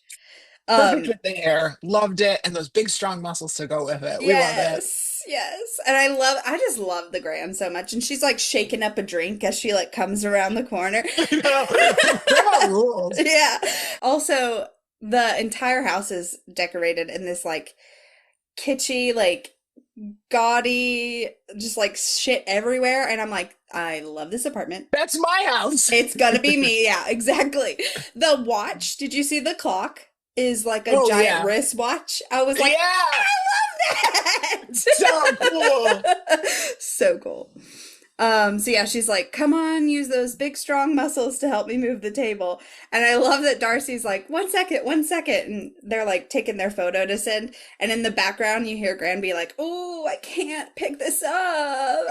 Perfect with the hair. Loved it. And those big, strong muscles to go with it. We love it. Yes. And I just love the Graham so much. And she's like shaking up a drink as she like comes around the corner. Grandma rules. Yeah. Also, the entire house is decorated in this like kitschy, like gaudy, just like shit everywhere. And I'm like, I love this apartment. That's my house. It's gonna be me. Yeah, exactly. The watch, did you see the clock? Is like a giant wristwatch. I was like, I love that. So cool. So cool. So she's like, come on, use those big strong muscles to help me move the table. And I love that Darcy's like, 1 second. And they're like taking their photo to send. And in the background, you hear Gran be like, oh, I can't pick this up.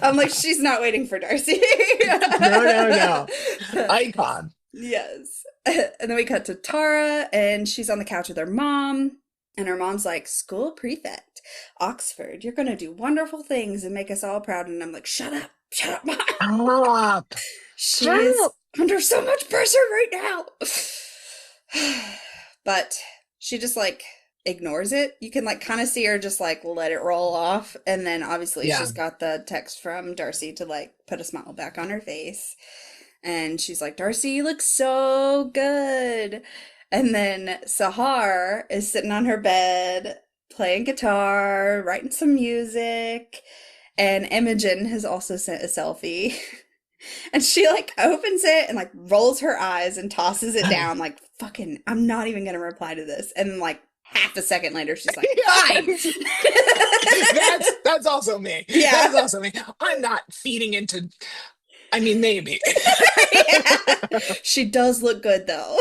I'm like, she's not waiting for Darcy. No. Icon. Yes. And then we cut to Tara, and she's on the couch with her mom. And her mom's like, school prefect, Oxford, you're going to do wonderful things and make us all proud. And I'm like, shut up, Mom. Stop. She's under so much pressure right now. But she just like ignores it. You can like kind of see her just like let it roll off. And then obviously she's got the text from Darcy to like put a smile back on her face. And she's like, Darcy, you look so good. And then Sahar is sitting on her bed playing guitar, writing some music, and Imogen has also sent a selfie. And she like opens it and like rolls her eyes and tosses it down like fucking I'm not even gonna reply to this. And like half a second later she's like, fine. Yes. That's also me. That Yeah. is also me. I'm not feeding into, I mean, maybe. Yeah. She does look good though.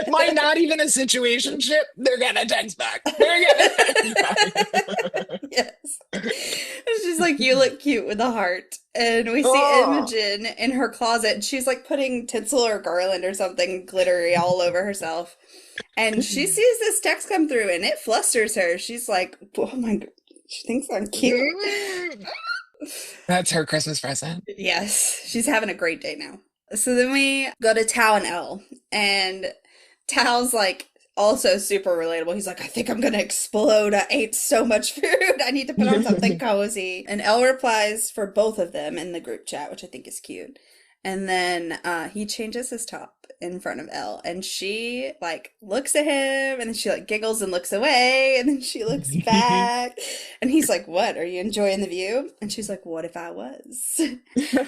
Might not even a situationship. They're getting a text back. They're getting a text back. Yes. It's just like, you look cute with a heart. And we see Oh. Imogen in her closet and she's like putting tinsel or garland or something glittery all over herself. And she sees this text come through and it flusters her. She's like, oh my God, she thinks I'm cute. That's her Christmas present. Yes, she's having a great day now. So then we go to Tao and Elle, and Tao's like also super relatable. He's like, I think I'm gonna explode. I ate so much food. I need to put on something cozy. And Elle replies for both of them in the group chat, which I think is cute. And then he changes his top in front of Elle, and she like looks at him, and then she like giggles and looks away, and then she looks back, and he's like, "What? Are you enjoying the view?" And she's like, "What if I was?"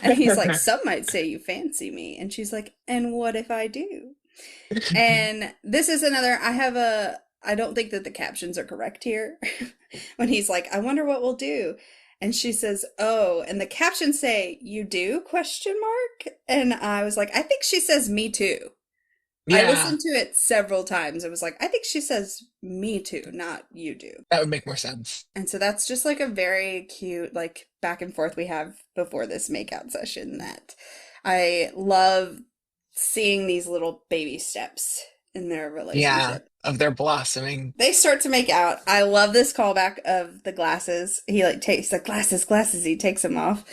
And he's like, "Some might say you fancy me," and she's like, "And what if I do?" And this is another. I don't think that the captions are correct here. When he's like, "I wonder what we'll do." And she says, "Oh," and the captions say, "You do?" question mark. And I was like, I think she says me too. I Yeah, listened to it several times. I was like, I think she says me too, not you do. that would make more sense. And so that's just like a very cute like back and forth we have before this makeout session that I love seeing these little baby steps in their Yeah, relationship. of their blossoming. They start to make out. I love this callback of the glasses. He like takes the glasses. He takes them off,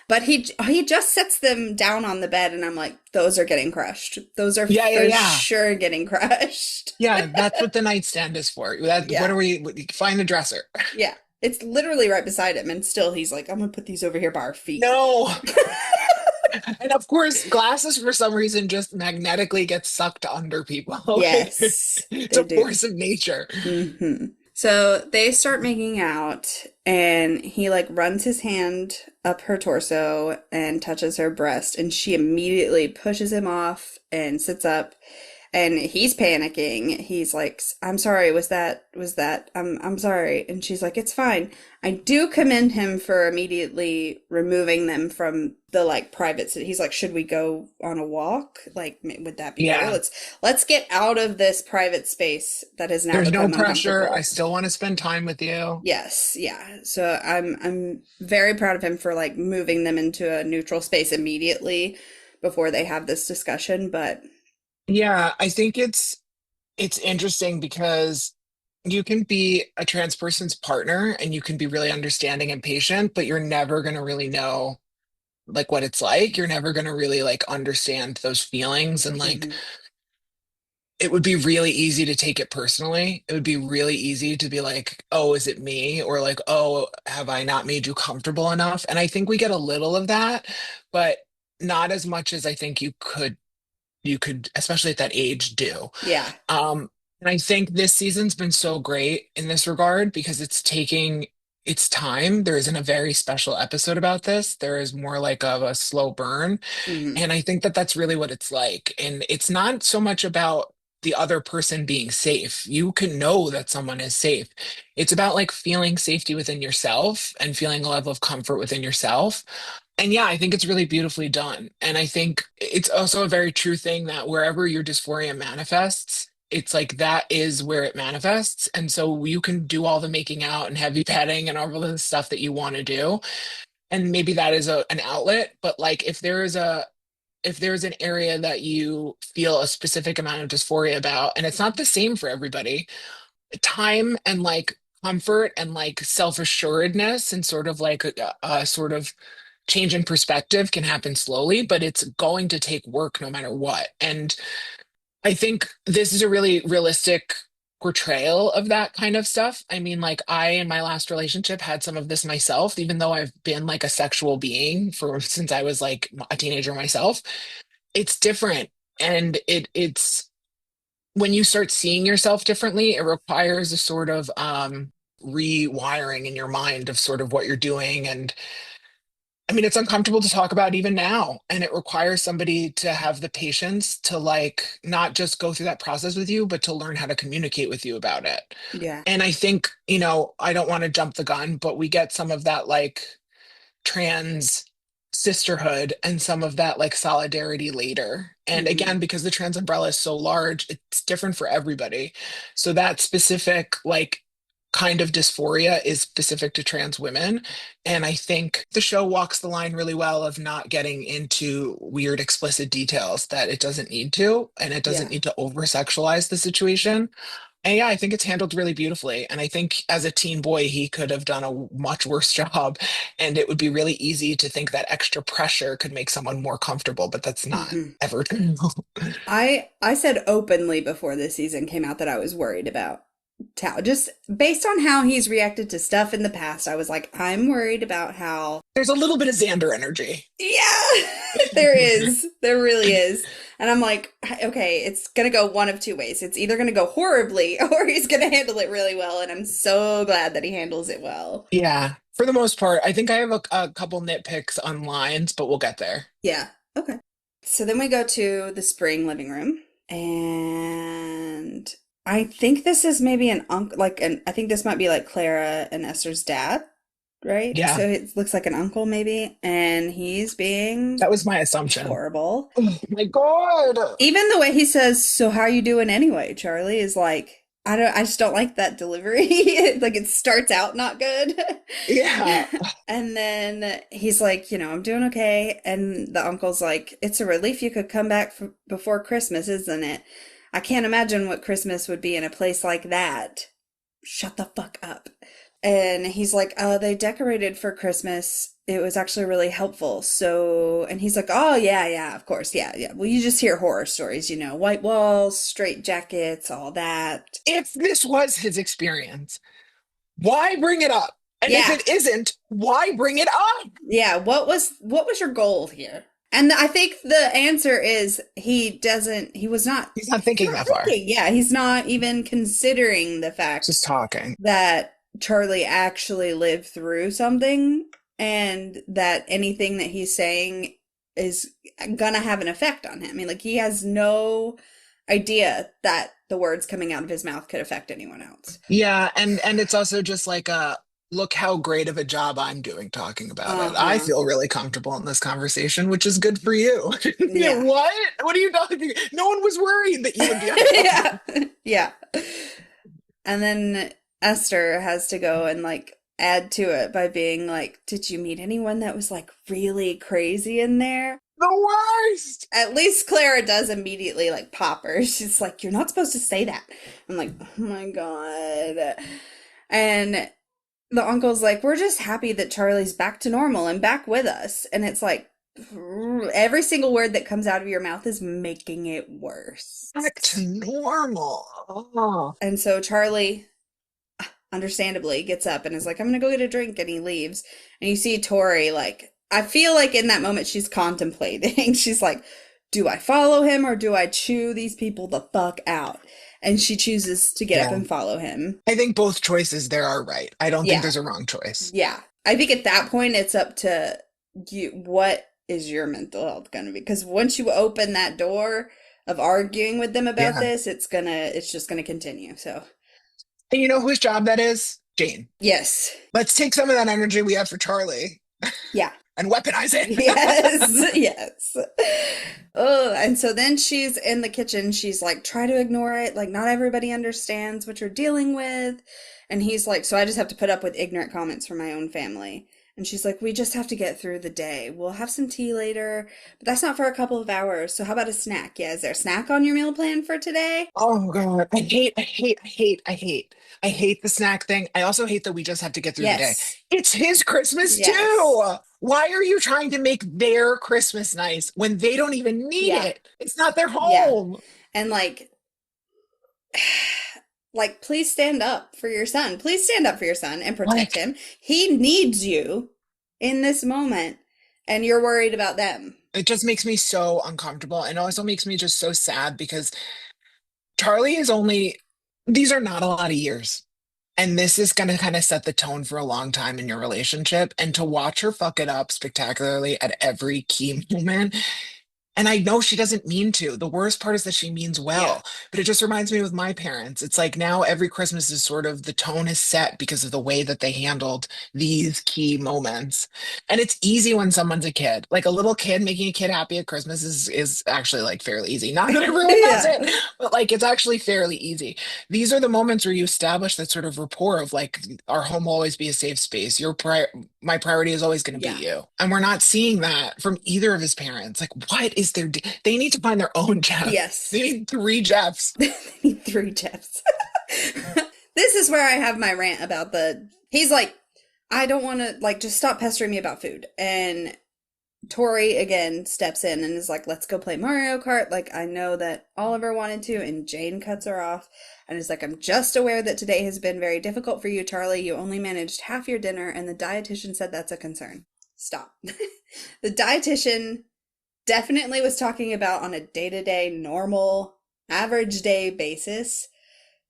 but he just sets them down on the bed, and I'm like, those are getting crushed. Those are Yeah, yeah, for yeah. sure getting crushed. Yeah, that's what the nightstand is for. That what Yeah, are we find the dresser? yeah. It's literally right beside him, and still he's like, I'm gonna put these over here by our feet. No. And of course, glasses for some reason just magnetically get sucked under people. Yes, It's they a do. force of nature. So they start making out, and he like runs his hand up her torso and touches her breast, and she immediately pushes him off and sits up, and he's panicking. He's like, "I'm sorry. Was that? I'm sorry." And she's like, "It's fine." I do commend him for immediately removing them from the like private. He's like, "Should we go on a walk? Like, would that be better? Yeah. Let's get out of this private space that has now There's no become pressure. I uncomfortable." still want to spend time with you. Yes, yeah. So I'm very proud of him for like moving them into a neutral space immediately before they have this discussion, but Yeah, I think it's interesting because you can be a trans person's partner and you can be really understanding and patient, but you're never going to really know like what it's like. You're never going to really like understand those feelings and like mhm. it would be really easy to take it personally. It would be really easy to be like, "Oh, is it me?" Or like, "Oh, have I not made you comfortable enough?" And I think we get a little of that, but not as much as I think you could, especially at that age, do. Yeah. And I think this season's been so great in this regard because it's taking its time. There isn't a very special episode about this. There is more like of a slow burn. Hmm. And I think that that's really what it's like. And it's not so much about the other person being safe. You can know that someone is safe. It's about like feeling safety within yourself and feeling a level of comfort within yourself. And yeah, I think it's really beautifully done. And I think it's also a very true thing that wherever your dysphoria manifests, it's like that is where it manifests. And so you can do all the making out and heavy petting and all of the stuff that you want to do. And maybe that is an outlet. But like if there's an area that you feel a specific amount of dysphoria about, and it's not the same for everybody, time and like comfort and like self-assuredness and sort of like a sort of change in perspective can happen slowly, but it's going to take work no matter what. And I think this is a really realistic portrayal of that kind of stuff. I mean, like I in my last relationship had some of this myself, even though I've been like a sexual being for since I was like a teenager myself. It's different and it's when you start seeing yourself differently, it requires a sort of rewiring in your mind of sort of what you're doing. And I mean, it's uncomfortable to talk about even now. And it requires somebody to have the patience to like not just go through that process with you, but to learn how to communicate with you about it. Yeah. And I think, I don't want to jump the gun, but we get some of that like trans sisterhood and some of that like solidarity later. And Hmm. again, because the trans umbrella is so large, it's different for everybody. So that specific like kind of dysphoria is specific to trans women. And I think the show walks the line really well of not getting into weird explicit details that it doesn't need to, and it doesn't Yeah. need to over sexualize the situation. And yeah, I think it's handled really beautifully. And I think as a teen boy, he could have done a much worse job. And it would be really easy to think that extra pressure could make someone more comfortable, but that's not Hmm. ever true. I said openly before this season came out that I was worried about Tao. Just based on how he's reacted to stuff in the past, I was like, I'm worried about how. There's a little bit of Xander energy. Yeah, there is. There really is. And I'm like, okay, it's gonna go one of two ways. It's either gonna go horribly or he's gonna handle it really well. And I'm so glad that he handles it well. Yeah, for the most part, I think I have a couple nitpicks on lines, but we'll get there. Yeah. Okay. So then we go to the spring living room, and I think this is maybe an uncle, I think this might be like Clara and Esther's dad, right? Yeah, So it looks like an uncle maybe, and he's being that was my assumption. horrible. Oh my God. Even the way he says, "So how you doing anyway, Charlie?" is like, I just don't like that delivery. Like it starts out not good. Yeah. And then he's like, I'm doing okay. And the uncle's like, it's a relief you could come back before Christmas, isn't it? I can't imagine what Christmas would be in a place like that. Shut the fuck up. And he's like, they decorated for Christmas. It was actually really helpful. So, and he's like, oh, yeah, yeah, of course. Yeah, yeah. Well, you just hear horror stories, white walls, straight jackets, all that. If this was his experience, why bring it up? And if Yeah. it isn't, why bring it up? Yeah. What was your goal here? And I think the answer is he was not, He's not he's thinking not that far. thinking. Yeah. He's not even considering the fact Just talking. that Charlie actually lived through something and that anything that he's saying is gonna have an effect on him. I mean, like he has no idea that the words coming out of his mouth could affect anyone else. Yeah, and it's also just like a look how great of a job I'm doing talking about it. I Uh-huh. feel really comfortable in this conversation, which is good for you. Yeah, Yeah. what? What are you talking? No one was worried that you would be Yeah. uncomfortable. Yeah. And then Esther has to go and like add to it by being like, did you meet anyone that was like really crazy in there? The worst. At least Clara does immediately like pop her. She's like, you're not supposed to say that. I'm like, oh my God. And the uncle's like, we're just happy that Charlie's back to normal and back with us. And it's like, every single word that comes out of your mouth is making it worse. Back to normal. Oh. And so Charlie, understandably, gets up and is like, I'm gonna go get a drink. And he leaves. And you see Tori, like, I feel like in that moment she's contemplating. She's like, do I follow him or do I chew these people the fuck out? And she chooses to get up Yeah. and follow him. I think both choices there are right. I don't think Yeah. there's a wrong choice. Yeah. I think at that point it's up to you. What is your mental health going to be? Because once you open that door of arguing with them about Yeah. this, it's just gonna continue. So And you know whose job that is? Jane. yes. Let's take some of that energy we have for Charlie Yeah. and weaponize it. Yes. Yes. Oh, and so then she's in the kitchen. She's like, try to ignore it. Like, not everybody understands what you're dealing with. And he's like, so I just have to put up with ignorant comments from my own family. And she's like, we just have to get through the day. We'll have some tea later, but that's not for a couple of hours. So how about a snack? Yeah, is there a snack on your meal plan for today? Oh God. I hate the snack thing. I also hate that we just have to get through the day. Yes. It's his Christmas Yes. too. Why are you trying to make their Christmas nice when they don't even need Yeah. it? It's not their Yeah. home. And like please stand up for your son. Please stand up for your son and protect Like, him. He needs you in this moment and you're worried about them. it just makes me so uncomfortable and also makes me just so sad because Charlie is only, these are not a lot of years. And this is going to kind of set the tone for a long time in your relationship. And to watch her fuck it up spectacularly at every key moment, and I know she doesn't mean to. The worst part is that she means Yeah. well. But it just reminds me with my parents. It's like now every Christmas is sort of the tone is set because of the way that they handled these key moments. And it's easy when someone's a kid. Like a little kid making a kid happy at Christmas is actually like fairly easy. Not that everyone does Yeah. it, but like it's actually fairly easy. These are the moments where you establish that sort of rapport of like our home will always be a safe space. My priority is always going to be Yeah. you. And we're not seeing that from either of his parents. Like, what is their, they need to find their own Jeff. Yes. They need three Jeffs. They need three Jeffs. This is where I have my rant about he's like, I don't want to, like, just stop pestering me about food. And Tori again steps in and is like, let's go play Mario Kart. Like, I know that Oliver wanted to, and Jane cuts her off and is like, I'm just aware that today has been very difficult for you, Charlie. You only managed half your dinner, and the dietitian said that's a concern. Stop. The dietitian definitely was talking about on a day-to-day, normal, average day basis.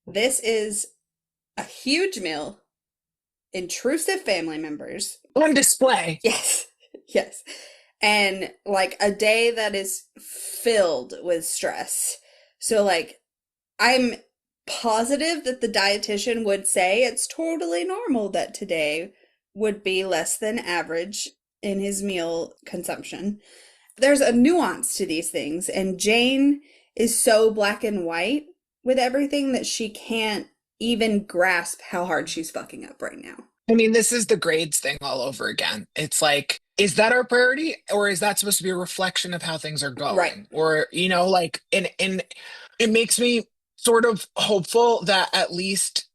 This is a huge meal, intrusive family members. On display. Yes, yes. And like a day that is filled with stress. So, like, I'm positive that the dietitian would say it's totally normal that today would be less than average in his meal consumption. There's a nuance to these things, and Jane is so black and white with everything that she can't even grasp how hard she's fucking up right now. I mean, this is the grades thing all over again. It's like, is that our priority? Or is that supposed to be a reflection of how things are Right. going? Or, like, and it makes me sort of hopeful that at least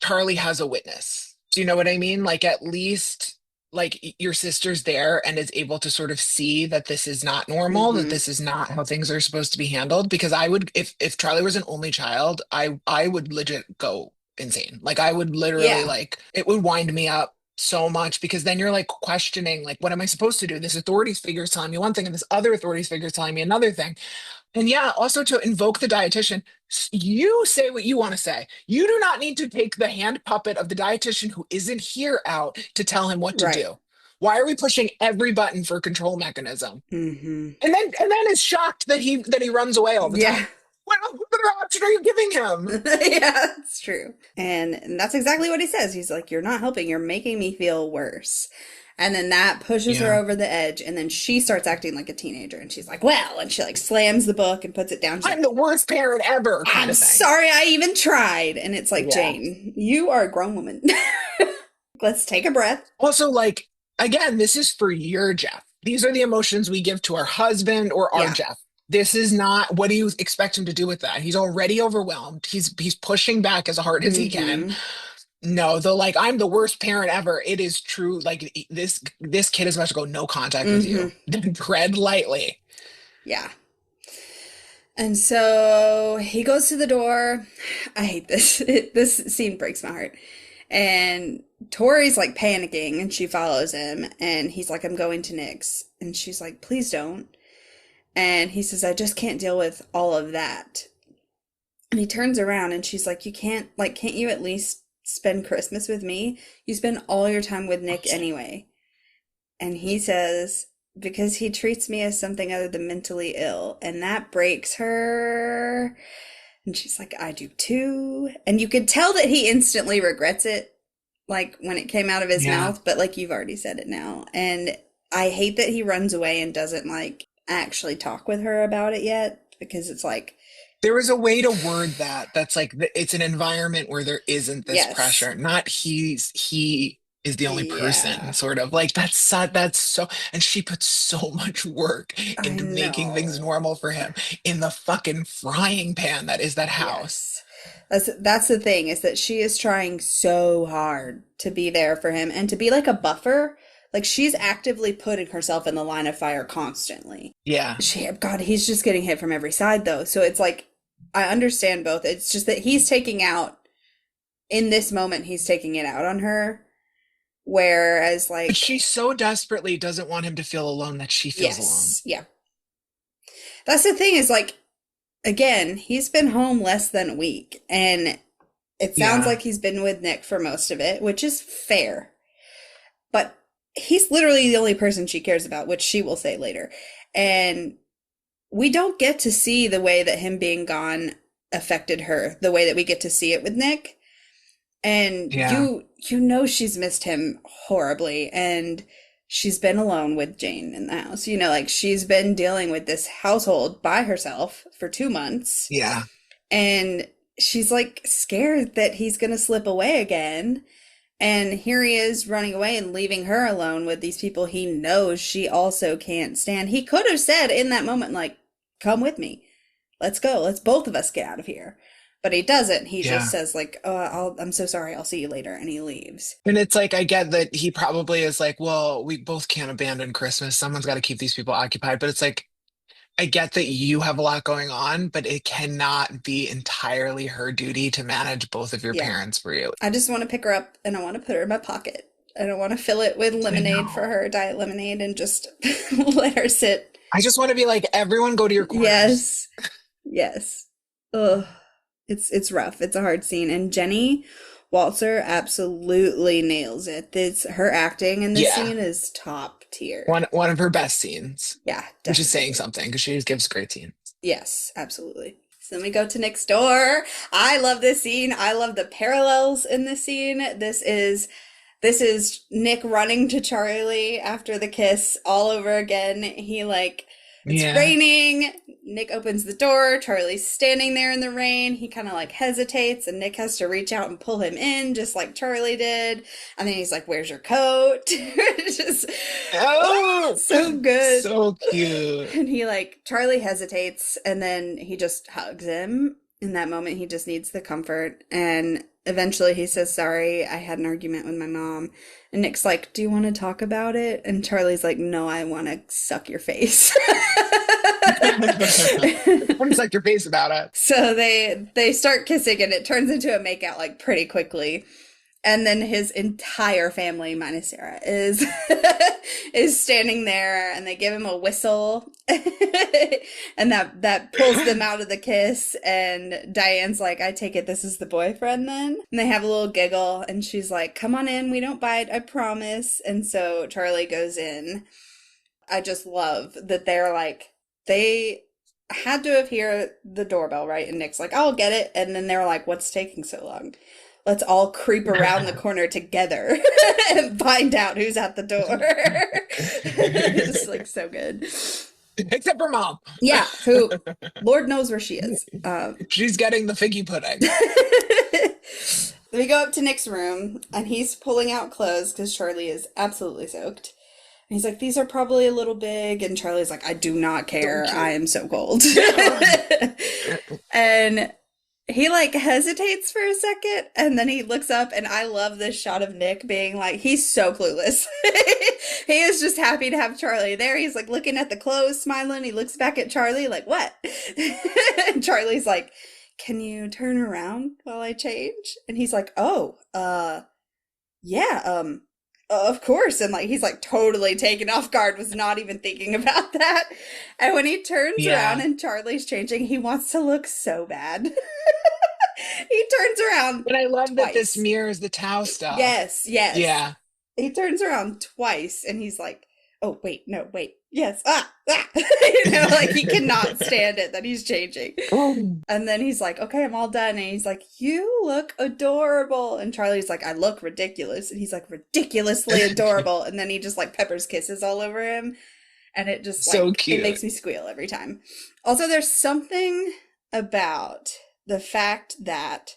Charlie has a witness. Do you know what I mean? Like at least like your sister's there and is able to sort of see that this is not normal, that Mm-hmm. this is not how things are supposed to be handled. Because I would, if Charlie was an only child, I would legit go insane. Like I would literally Yeah. like it would wind me up so much because then you're like questioning like what am I supposed to do? This authorities figure is telling me one thing and this other authorities figure is telling me another thing. And yeah, also to invoke the dietitian, you say what you want to say. You do not need to take the hand puppet of the dietitian who isn't here out to tell him what to Right. do. Why are we pushing every button for a control mechanism? Mm-hmm. And then is shocked that he runs away all the Yeah. time. What other option are you giving him? Yeah, it's true. And that's exactly what he says. He's like, you're not helping. You're making me feel worse. And then that pushes her Yeah. over the edge. And then she starts acting like a teenager. And she's like, well, and she like slams the book and puts it down. She's I'm like, the worst parent ever, kind I'm of thing. sorry I even tried. And it's like, Yeah. Jane, you are a grown woman. Let's take a breath. Also, like, again, this is for your Jeff. These are the emotions we give to our husband or our Yeah. Jeff. This is not what do you expect him to do with that? He's already overwhelmed. He's pushing back as hard as he can. Mm-hmm. No, though, like I'm the worst parent ever. It is true. Like this kid is about to go no contact with Mm-hmm. you. Tread lightly. Yeah. And so he goes to the door. I hate this. This scene breaks my heart. And Tori's like panicking and she follows him. And he's like, I'm going to Nick's. And she's like, please don't. And he says, I just can't deal with all of that. And he turns around and she's like, can't you at least spend Christmas with me? You spend all your time with Nick anyway. And he says, because he treats me as something other than mentally ill. And that breaks her. And she's like, I do too. And you could tell that he instantly regrets it, like when it came out of his Yeah. mouth, but like you've already said it now. And I hate that he runs away and doesn't like actually talk with her about it yet, because it's like, There is a way to word that. That's like it's an environment where there isn't this yes, pressure. Not he is the only person, yeah, sort of like that's so. And she puts so much work I into making things know. normal for him in the fucking frying pan that is that house. Yes. That's the thing, is that she is trying so hard to be there for him and to be like a buffer. Like she's actively putting herself in the line of fire constantly. Yeah. God, he's just getting hit from every side though. So it's like I understand both. It's just that he's taking out in this moment he's taking it out on her, whereas But like she so desperately doesn't want him to feel alone that she feels alone. yes, yeah. That's the thing, is like again, he's been home less than a week, and it sounds Yeah. like he's been with Nick for most of it, which is fair. But he's literally the only person she cares about, which she will say later. And we don't get to see the way that him being gone affected her, the way that we get to see it with Nick. And Yeah. you know she's missed him horribly, and she's been alone with Jane in the house. You know, like she's been dealing with this household by herself for 2 months, Yeah. and she's like scared that he's gonna slip away again. And here he is running away and leaving her alone with these people he knows she also can't stand. He could have said in that moment, like, come with me. Let's go. Let's both of us get out of here. But he doesn't. He just Yeah. says, like, I'm so sorry. I'll see you later. And he leaves. And it's like, I get that he probably is like, well, we both can't abandon Christmas. Someone's got to keep these people occupied. But it's like, I get that you have a lot going on, but it cannot be entirely her duty to manage both of your Yeah. parents for you. I just want to pick her up and I want to put her in my pocket. I don't want to fill it with I lemonade for know. her, diet lemonade, and just let her sit. I just want to be like, everyone go to your corners. Yes. Yes. Ugh. It's rough. It's a hard scene. And Jenny Waltzer absolutely nails it. This her acting in this Yeah. scene is top tier. One of her best scenes, Yeah, which is saying definitely. something because she just gives great scenes. Yes, absolutely. So then we go to next door. I love this scene. I love the parallels in this scene. This is Nick running to Charlie after the kiss all over again. It's Yeah. raining. Nick opens the door. Charlie's standing there in the rain. He kind of like hesitates, and Nick has to reach out and pull him in, just like Charlie did. And then he's like, "Where's your coat?" It's just, oh, Oh, so good. so cute. And Charlie hesitates, and then he just hugs him. In that moment, he just needs the comfort. And eventually he says, "Sorry, I had an argument with my mom." And Nick's like, "Do you want to talk about it?" And Charlie's like, "No, I want to suck your face." What is like your face about it? So they start kissing, and it turns into a makeout like pretty quickly. And then his entire family, minus Sarah, is is standing there, and they give him a whistle, and that pulls them out of the kiss. And Diane's like, "I take it this is the boyfriend then." And they have a little giggle, and she's like, "Come on in, we don't bite, I promise." And so Charlie goes in. I just love that they had to have heard the doorbell, right? And Nick's like, "I'll get it." And then they're like, "What's taking so long? Let's all creep around the corner together and find out who's at the door." It's like so good. Except for mom. Yeah, who Lord knows where she is. She's getting the figgy pudding. We go up to Nick's room, and he's pulling out clothes because Charlie is absolutely soaked. And he's like, "These are probably a little big." And Charlie's like, "I do not So care. I cute. am so cold." And he like hesitates for a second, and then he looks up, and I love this shot of Nick being like, he's so clueless. He is just happy to have Charlie there. He's like looking at the clothes, smiling. He looks back at Charlie like, "What?" And Charlie's like, "Can you turn around while I change?" And he's like, "Oh, yeah, of course." And like he's like totally taken off guard, was not even thinking about that. And when he turns around Yeah. and Charlie's changing, he wants to look so bad. He turns around But I love that this twice. mirrors the Tao stuff. Yes, yes. Yeah. He turns around twice, and he's like, "Oh, wait, no, wait. Yes. Ah, ah." Like he cannot stand it that he's changing. Oh. And then he's like, "Okay, I'm all done." And he's like, "You look adorable." And Charlie's like, "I look ridiculous." And he's like, "Ridiculously adorable." And then he just like peppers kisses all over him. And it just So like, it cute. makes me squeal every time. Also, there's something about the fact that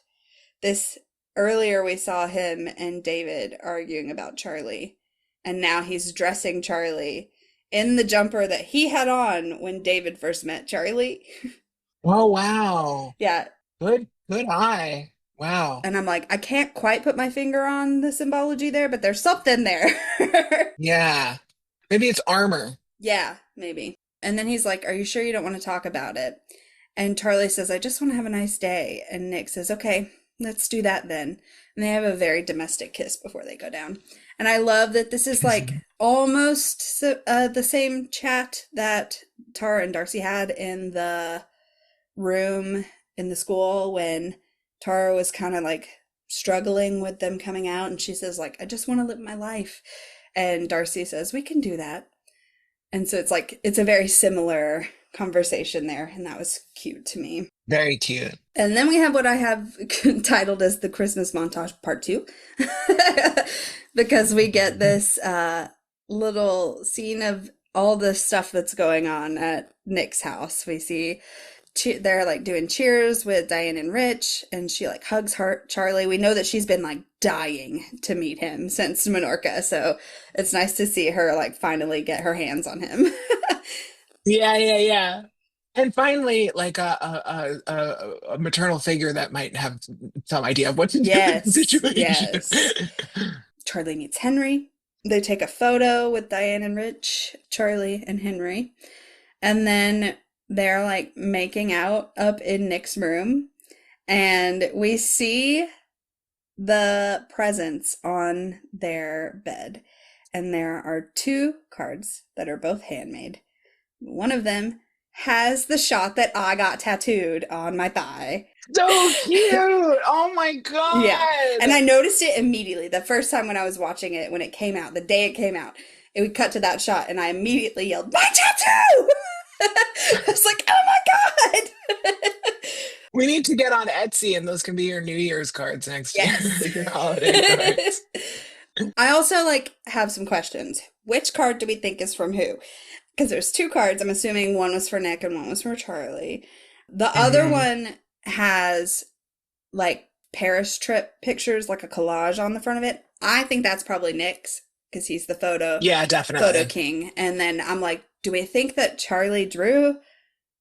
this earlier we saw him and David arguing about Charlie. And now he's dressing Charlie in the jumper that he had on when David first met Charlie. Oh, wow. Yeah, Good eye. Wow. and I'm like, I can't quite put my finger on the symbology there, but there's something there. Yeah. Maybe it's armor. Yeah, maybe. And then he's like, "Are you sure you don't want to talk about it?" And Charlie says, "I just want to have a nice day." And Nick says, "Okay, let's do that then." And they have a very domestic kiss before they go down. And I love that this is like almost the same chat that Tara and Darcy had in the room in the school when Tara was kind of like struggling with them coming out, and she says like, I just want to live my life. And Darcy says, we can do that. And so it's like, it's a very similar conversation there. And that was cute to me. Very cute. And then we have what I have titled as the Christmas montage part 2, because we get this little scene of all the stuff that's going on at Nick's house. We see they're like doing cheers with Diane and Rich, and she like hugs Charlie. We know that she's been like dying to meet him since Menorca, so it's nice to see her like finally get her hands on him. Yeah. And finally, like a maternal figure that might have some idea of what to do in the situation. Yes. Charlie meets Henry. They take a photo with Diane and Rich, Charlie and Henry. And then they're like making out up in Nick's room. And we see the presents on their bed. And there are 2 cards that are both handmade. One of them has the shot that I got tattooed on my thigh. So cute. Oh my God. Yeah. And I noticed it immediately. The first time when I was watching it, when it came out, the day it came out, it would cut to that shot and I immediately yelled, my tattoo! I was like, oh my God. We need to get on Etsy and those can be your New Year's cards next year. Yes. Your holiday cards. I also like have some questions. Which card do we think is from who? Because there's 2 cards. I'm assuming one was for Nick and one was for Charlie. The other one has like Paris trip pictures, like a collage on the front of it. I think that's probably Nick's because he's the photo definitely king. And then I'm like, do we think that Charlie drew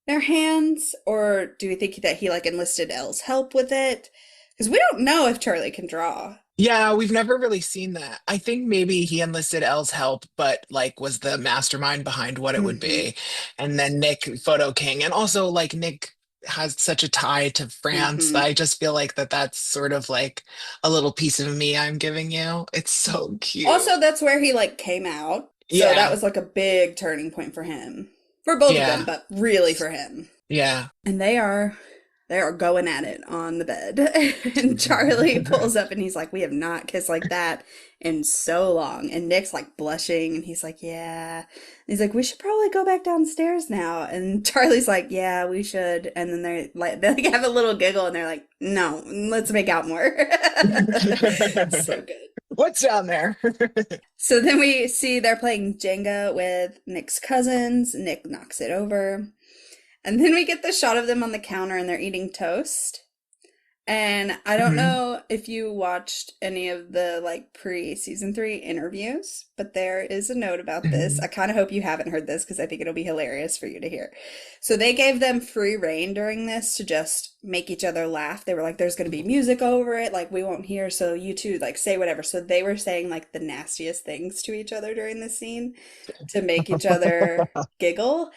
their hands, or do we think that he like enlisted Elle's help with it? Because we don't know if Charlie can draw. Yeah, we've never really seen that. I think maybe he enlisted Elle's help, but like was the mastermind behind what it would be. And then Nick, photo king. And also like Nick has such a tie to France that I just feel like that's sort of like a little piece of me I'm giving you. It's so cute. Also, that's where he like came out. So that was like a big turning point for him. For both of them, but really for him. Yeah. And they are going at it on the bed. And Charlie pulls up and he's like, we have not kissed like that in so long. And Nick's like blushing and he's like, yeah. And he's like, we should probably go back downstairs now. And Charlie's like, yeah, we should. And then they like have a little giggle and they're like, no, let's make out more. So good. What's down there? So then we see they're playing Jenga with Nick's cousins. Nick knocks it over. And then we get the shot of them on the counter and they're eating toast. And I don't know if you watched any of the like pre-season 3 interviews, but there is a note about this. I kind of hope you haven't heard this because I think it'll be hilarious for you to hear. So they gave them free reign during this to just make each other laugh. They were like, there's going to be music over it. Like we won't hear. So you two like say whatever. So they were saying like the nastiest things to each other during this scene to make each other giggle.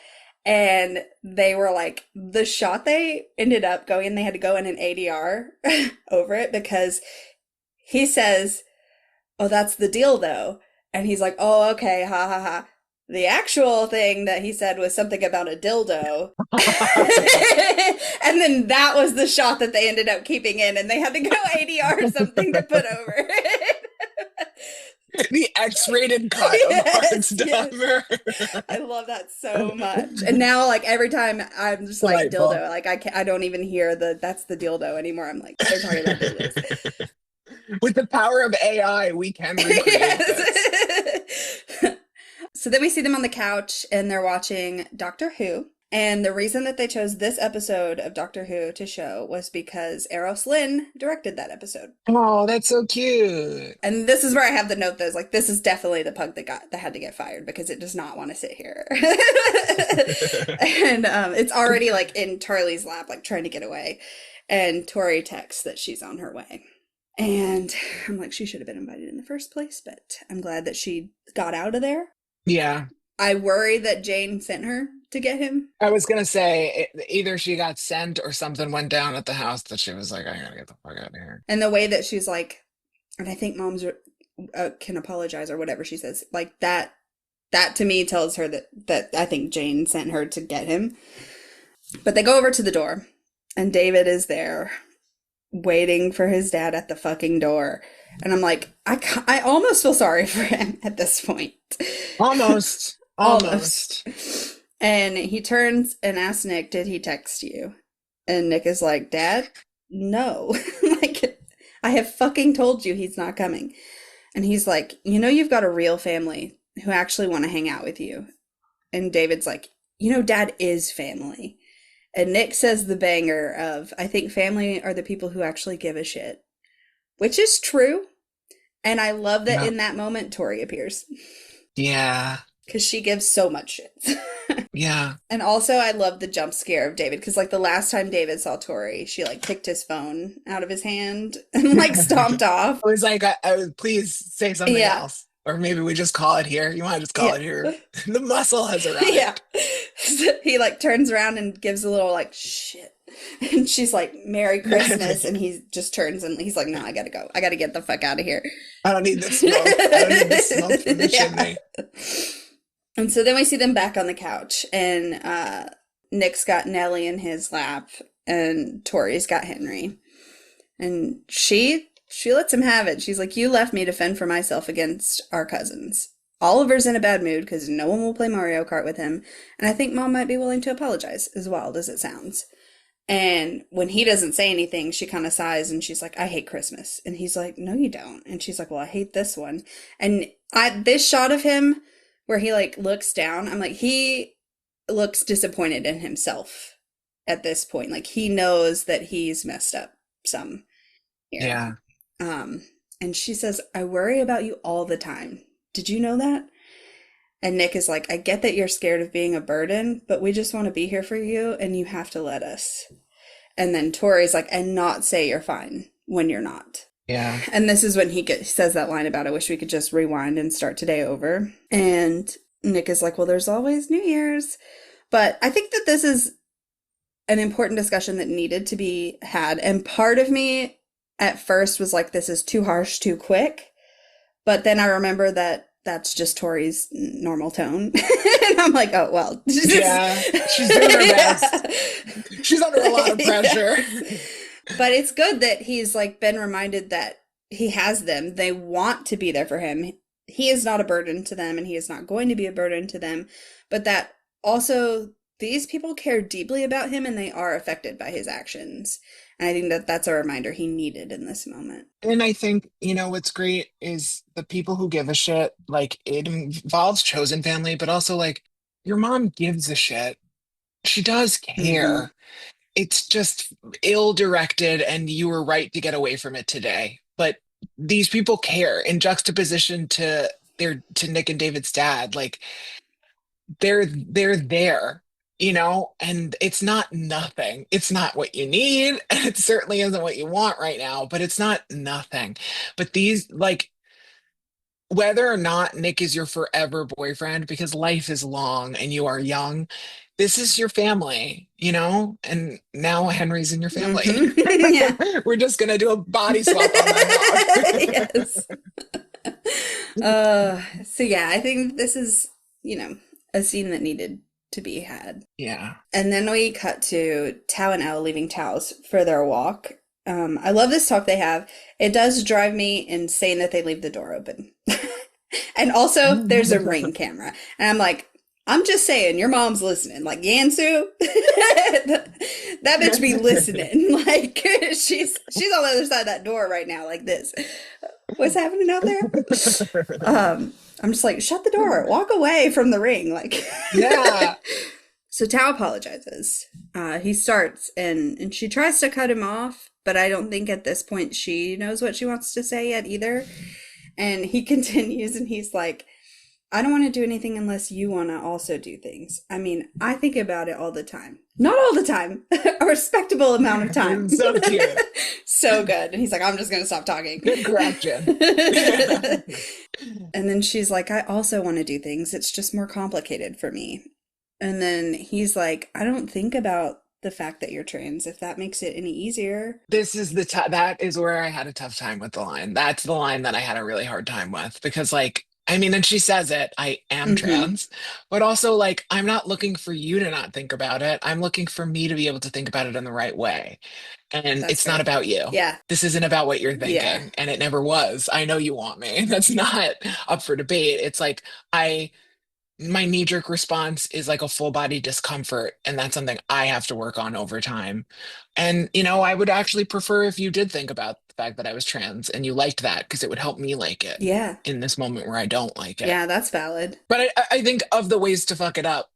And they were like, the shot they ended up going in, they had to go in an ADR over it because he says, oh, that's the deal though. And he's like, oh, okay, ha ha ha. The actual thing that he said was something about a dildo. And then that was the shot that they ended up keeping in and they had to go ADR or something to put over it. The X-rated cut of Heartstopper. Yes. I love that so much. And now, like every time I'm just like dildo, like I don't even hear that's the dildo anymore. I'm like, they're talking about dildos. With the power of AI, we can recreate this. So then we see them on the couch and they're watching Doctor Who. And the reason that they chose this episode of Doctor Who to show was because Eros Lynn directed that episode. Oh, that's so cute. And this is where I have the note that is like, this is definitely the pug that had to get fired because it does not want to sit here. And it's already like in Charlie's lap, like trying to get away. And Tori texts that she's on her way. And I'm like, she should have been invited in the first place, but I'm glad that she got out of there. Yeah. I worry that Jane sent her to get him. I was going to say either she got sent or something went down at the house that she was like, I gotta get the fuck out of here. And the way that she's like, and I think moms can apologize or whatever she says, like that to me tells her that I think Jane sent her to get him. But they go over to the door, and David is there waiting for his dad at the fucking door. And I'm like, I almost feel sorry for him at this point. Almost. Almost. Almost. And he turns and asks Nick, did he text you? And Nick is like, Dad, no. Like, I have fucking told you he's not coming. And he's like, you know, you've got a real family who actually want to hang out with you. And David's like, you know, Dad is family. And Nick says the banger of, I think family are the people who actually give a shit, which is true. And I love that Yeah. in that moment, Tori appears Yeah. because she gives so much shit. Yeah. And also, I love the jump scare of David because, like, the last time David saw Tori, she like picked his phone out of his hand and like stomped off. I was like, please say something Yeah, else. Or maybe we just call it here. You want to just call yeah, it here. The muscle has yeah. arrived. So he like turns around and gives a little like shit, and she's like, "Merry Christmas," and he just turns and he's like, "No, I gotta go. I gotta get the fuck out of here." I don't need this smoke. I don't need this smoke from the chimney. And so then we see them back on the couch, and Nick's got Nellie in his lap, and Tori's got Henry, and she lets him have it. She's like, "You left me to fend for myself against our cousins. Oliver's in a bad mood because no one will play Mario Kart with him, and I think Mom might be willing to apologize, as wild as it sounds." And when he doesn't say anything, she kind of sighs and she's like, "I hate Christmas." And he's like, "No, you don't." And she's like, "Well, I hate this one." And this shot of him where he like looks down, I'm like, he looks disappointed in himself at this point. Like he knows that he's messed up some here. Yeah. And she says, "I worry about you all the time. Did you know that?" And Nick is like, "I get that you're scared of being a burden, but we just want to be here for you and you have to let us." And then Tori's like, "And not say you're fine when you're not." Yeah. And this is when he says that line about, "I wish we could just rewind and start today over." And Nick is like, "Well, there's always New Year's." But I think that this is an important discussion that needed to be had. And part of me at first was like, this is too harsh, too quick. But then I remember that that's just Tori's normal tone. And I'm like, oh, well. Yeah. She's doing her best. She's under a lot of pressure. Yes. But it's good that he's like been reminded that he has them. They want to be there for him. He is not a burden to them and he is not going to be a burden to them. But that also these people care deeply about him and they are affected by his actions. And I think that that's a reminder he needed in this moment. And I think, what's great is the people who give a shit, like it involves chosen family, but also like your mom gives a shit. She does Mm-hmm. care. It's just ill-directed and you were right to get away from it today. But these people care in juxtaposition to Nick and David's dad. Like they're there, and it's not nothing. It's not what you need, and it certainly isn't what you want right now, but it's not nothing. But these, like, whether or not Nick is your forever boyfriend, because life is long and you are young, this is your family, and now Henry's in your family. Mm-hmm. Yeah. We're just gonna do a body swap on that dog. Yes. So yeah, I think this is, a scene that needed to be had. Yeah. And then we cut to Tao and Elle leaving Tao's for their walk. I love this talk they have. It does drive me insane that they leave the door open. And also, there's a ring camera. And I'm like, I'm just saying, your mom's listening. Like, Yansu, that bitch be listening. Like, she's on the other side of that door right now, like this. What's happening out there? I'm just like, shut the door, walk away from the ring. Like, Yeah. So Tao apologizes. He starts and she tries to cut him off, but I don't think at this point she knows what she wants to say yet either. And he continues and he's like, "I don't want to do anything unless you want to also do things. I mean, I think about it all the time. Not all the time, a respectable amount of time." So cute. So good. And he's like, "I'm just going to stop talking." Good correction. And then she's like, "I also want to do things. It's just more complicated for me." And then he's like, "I don't think about the fact that you're trans, if that makes it any easier." This is that is where I had a tough time with the line. That's the line that I had a really hard time with because, like, I mean, and she says it, I am Hmm. trans, but also like, I'm not looking for you to not think about it. I'm looking for me to be able to think about it in the right way. And That's it's not fair. about you. Yeah. This isn't about what you're Yeah. thinking. And it never was. I know you want me. That's not up for debate. It's like, my knee-jerk response is like a full body discomfort, and that's something I have to work on over time. And I would actually prefer if you did think about the fact that I was trans and you liked that, because it would help me like it Yeah. in this moment where I don't like it. Yeah, that's valid. But I think of the ways to fuck it up,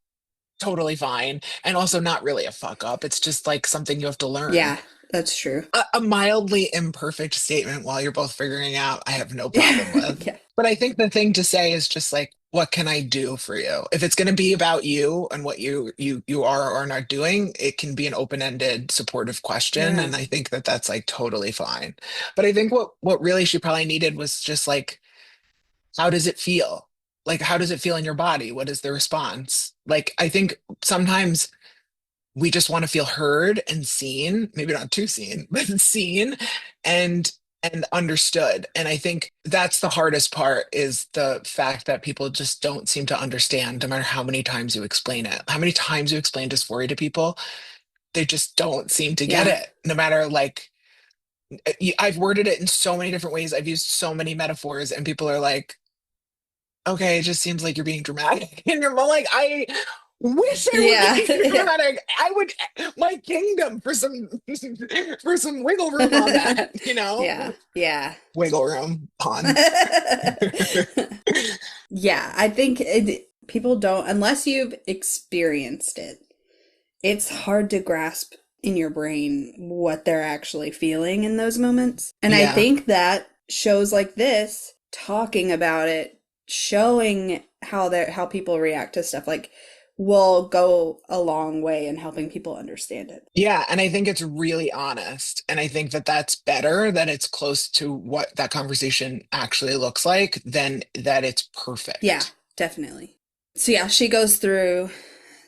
totally fine, and also not really a fuck up. It's just like something you have to learn. Yeah, that's true. A mildly imperfect statement while you're both figuring out, I have no problem Yeah. with. Yeah. But I think the thing to say is just like, what can I do for you? If it's going to be about you and what you are or are not doing, it can be an open-ended, supportive question, Yeah. and I think that that's like totally fine. But I think what really she probably needed was just like, how does it feel? Like, how does it feel in your body? What is the response? Like, I think sometimes we just want to feel heard and seen, maybe not too seen, but seen and understood. And I think that's the hardest part, is the fact that people just don't seem to understand, no matter how many times you explain it. How many times you explain dysphoria to people, they just don't seem to get Yeah. it. No matter like, I've worded it in so many different ways. I've used so many metaphors, and people are like, okay, it just seems like you're being dramatic. And you're more like, I wish I were Yeah. being Yeah. dramatic. I would, my kingdom for some for some wiggle room on that, Yeah. Yeah. wiggle room pun. Yeah, I think people don't, unless you've experienced it, it's hard to grasp in your brain what they're actually feeling in those moments. And I Yeah. think that shows like this, talking about it, showing how people react to stuff like will go a long way in helping people understand it. Yeah, and I think it's really honest. And I think that that's better, that it's close to what that conversation actually looks like, than that it's Yeah, perfect. definitely. So yeah, she goes through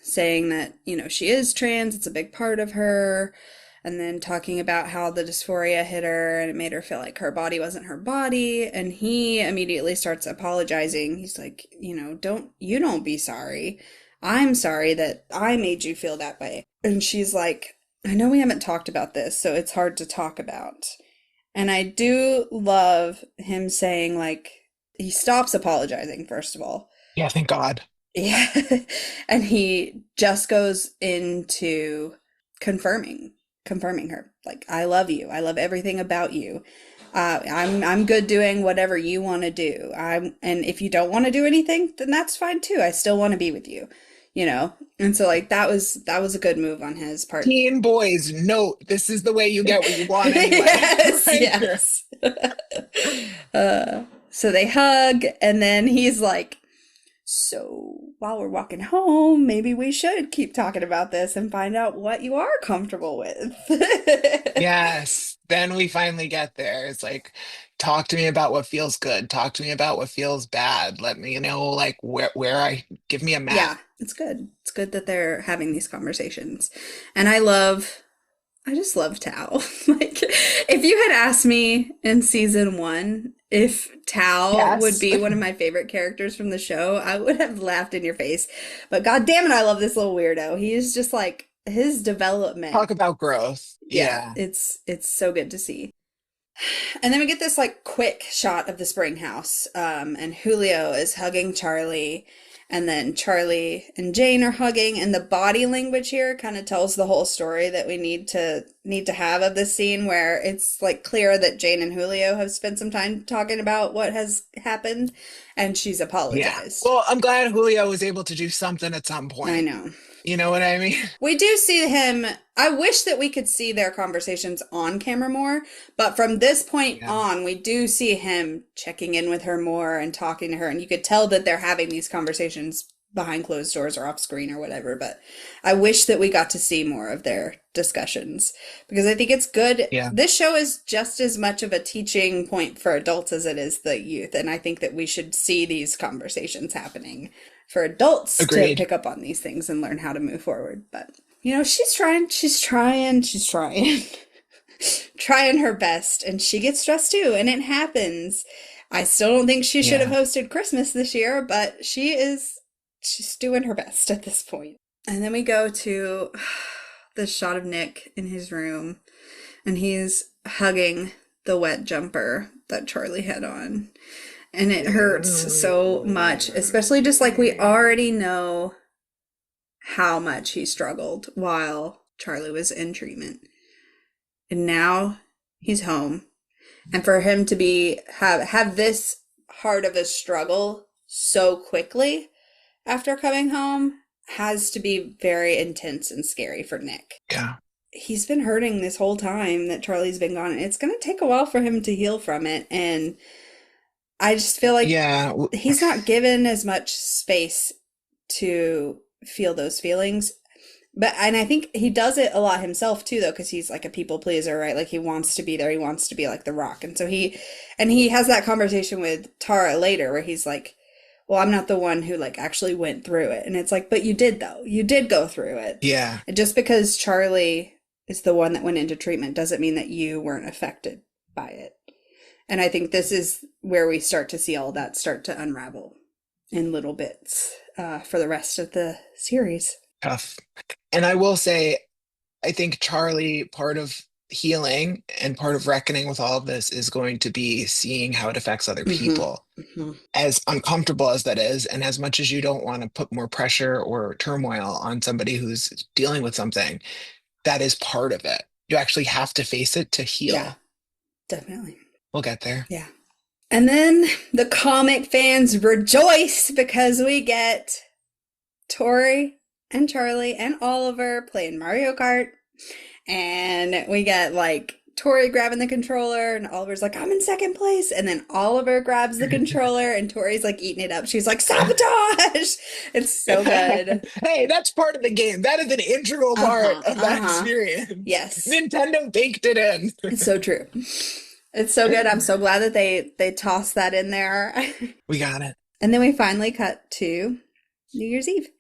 saying that, she is trans, it's a big part of her, and then talking about how the dysphoria hit her and it made her feel like her body wasn't her body. And he immediately starts apologizing. He's like, don't be sorry. I'm sorry that I made you feel that way. And she's like, I know we haven't talked about this, so it's hard to talk about. And I do love him saying, like, he stops apologizing, first of all. Yeah, thank God. Yeah. And he just goes into confirming, confirming her. Like, I love you. I love everything about you. I'm good doing whatever you want to do. And if you don't want to do anything, then that's fine too. I still want to be with you, you know? And so like that was a good move on his part. Teen boys, note, this is the way you get what you want anyway. Yes, Like, yes. So they hug, and then he's like, so while we're walking home, maybe we should keep talking about this and find out what you are comfortable with. yes, then we finally get there. It's like, talk to me about what feels good. Talk to me about what feels bad. Let me know, like, give me a map. Yeah, it's good. It's good that they're having these conversations. And I just love Tao. Like, if you had asked me in season one if Tao would Yes. be one of my favorite characters from the show, I would have laughed in your face. But god damn it, I love this little weirdo. He is just like his development. Talk about growth. Yeah, Yeah. it's so good to see. And then we get this like quick shot of the spring house, and Julio is hugging Charlie, and then Charlie and Jane are hugging, and the body language here kind of tells the whole story that we need to have of this scene, where it's like clear that Jane and Julio have spent some time talking about what has happened, and she's Yeah. apologized. Well, I'm glad Julio was able to do something at some I point. know. You know what I mean? We do see him. I wish that we could see their conversations on camera more, but from this point Yeah. on, we do see him checking in with her more and talking to her, and you could tell that they're having these conversations behind closed doors or off screen or whatever. But I wish that we got to see more of their discussions, because I think it's good. Yeah. This show is just as much of a teaching point for adults as it is the youth, and I think that we should see these conversations happening for adults to Agreed. pick up on these things and learn how to move forward. But, she's trying, trying her best, and she gets stressed too, and it happens. I still don't think she should have Yeah. hosted Christmas this year, but she's doing her best at this point. And then we go to the shot of Nick in his room, and he's hugging the wet jumper that Charlie had on. And it hurts so much, especially just like we already know how much he struggled while Charlie was in treatment. And now he's home. And for him to be have this hard of a struggle so quickly after coming home has to be very intense and scary for Nick. Yeah. He's been hurting this whole time that Charlie's been gone. It's going to take a while for him to heal from it. And I just feel like Yeah. he's not given as much space to feel those feelings. And I think he does it a lot himself too, though, because he's like a people pleaser, right? Like he wants to be there. He wants to be like the Rock. And so he has that conversation with Tara later where he's like, well, I'm not the one who like actually went through it. And it's like, but you did though. You did go through it. Yeah. And just because Charlie is the one that went into treatment doesn't mean that you weren't affected by it. And I think this is where we start to see all that start to unravel in little bits for the rest of the series. Tough. And I will say, I think Charlie, part of healing and part of reckoning with all of this is going to be seeing how it affects other people. Mm-hmm. As uncomfortable as that is, and as much as you don't want to put more pressure or turmoil on somebody who's dealing with something, that is part of it. You actually have to face it to heal. Yeah, definitely. We'll get there. Yeah. And then the comic fans rejoice because we get Tori and Charlie and Oliver playing Mario Kart. And we get like Tori grabbing the controller and Oliver's like, I'm in second place. And then Oliver grabs the controller and Tori's like eating it up. She's like, sabotage. It's so good. Hey, that's part of the game. That is an integral part of that experience. Yes. Nintendo baked it in. It's so true. It's so good. I'm so glad that they tossed that in there. We got it. And then we finally cut to New Year's Eve.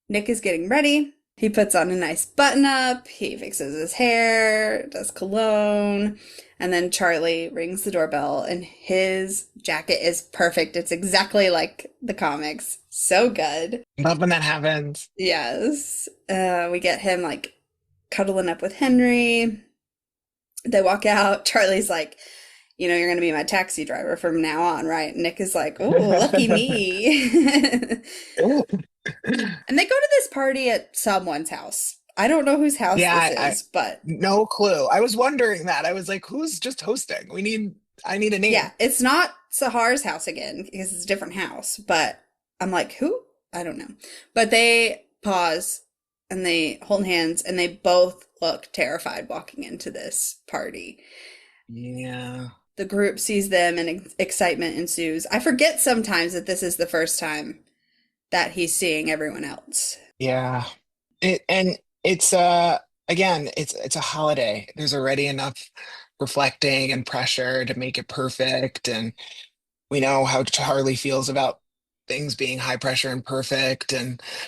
Nick is getting ready. He puts on a nice button up. He fixes his hair, does cologne. And then Charlie rings the doorbell and his jacket is perfect. It's exactly like the comics. So good. Love when that happens. Yes. We get him like cuddling up with Henry. They walk out. Charlie's like, you know, you're going to be my taxi driver from now on, right? Nick is like, oh, lucky me. And they go to this party at someone's house. I don't know whose house this is, but no clue. I was wondering that. I was like, who's just hosting? I need a name. Yeah, it's not Sahar's house again because it's a different house. But I'm like, who? I don't know. But they pause and they hold hands and they both look terrified walking into this party. Yeah. The group sees them and excitement ensues. I forget sometimes that this is the first time that he's seeing everyone else. Yeah. It's again, it's a holiday. There's already enough reflecting and pressure to make it perfect. And we know how Charlie feels about things being high pressure and perfect.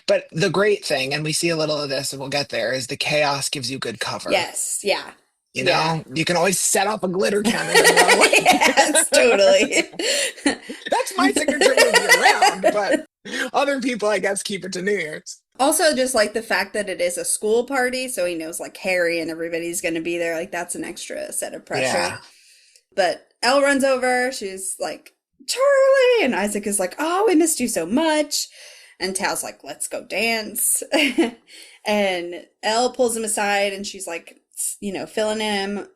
But the great thing, and we see a little of this and we'll get there, is the chaos gives you good cover. Yes, yeah. You know, you can always set up a glitter cannon and run away. Yes, totally. That's my signature move year round, but other people, I guess, keep it to New Year's. Also, just like the fact that it is a school party, so he knows like Harry and everybody's going to be there. Like that's an extra set of pressure. Yeah. But Elle runs over. She's like, Charlie! And Isaac is like, oh, we missed you so much. And Tal's like, let's go dance. And Elle pulls him aside and she's like, you know, filling him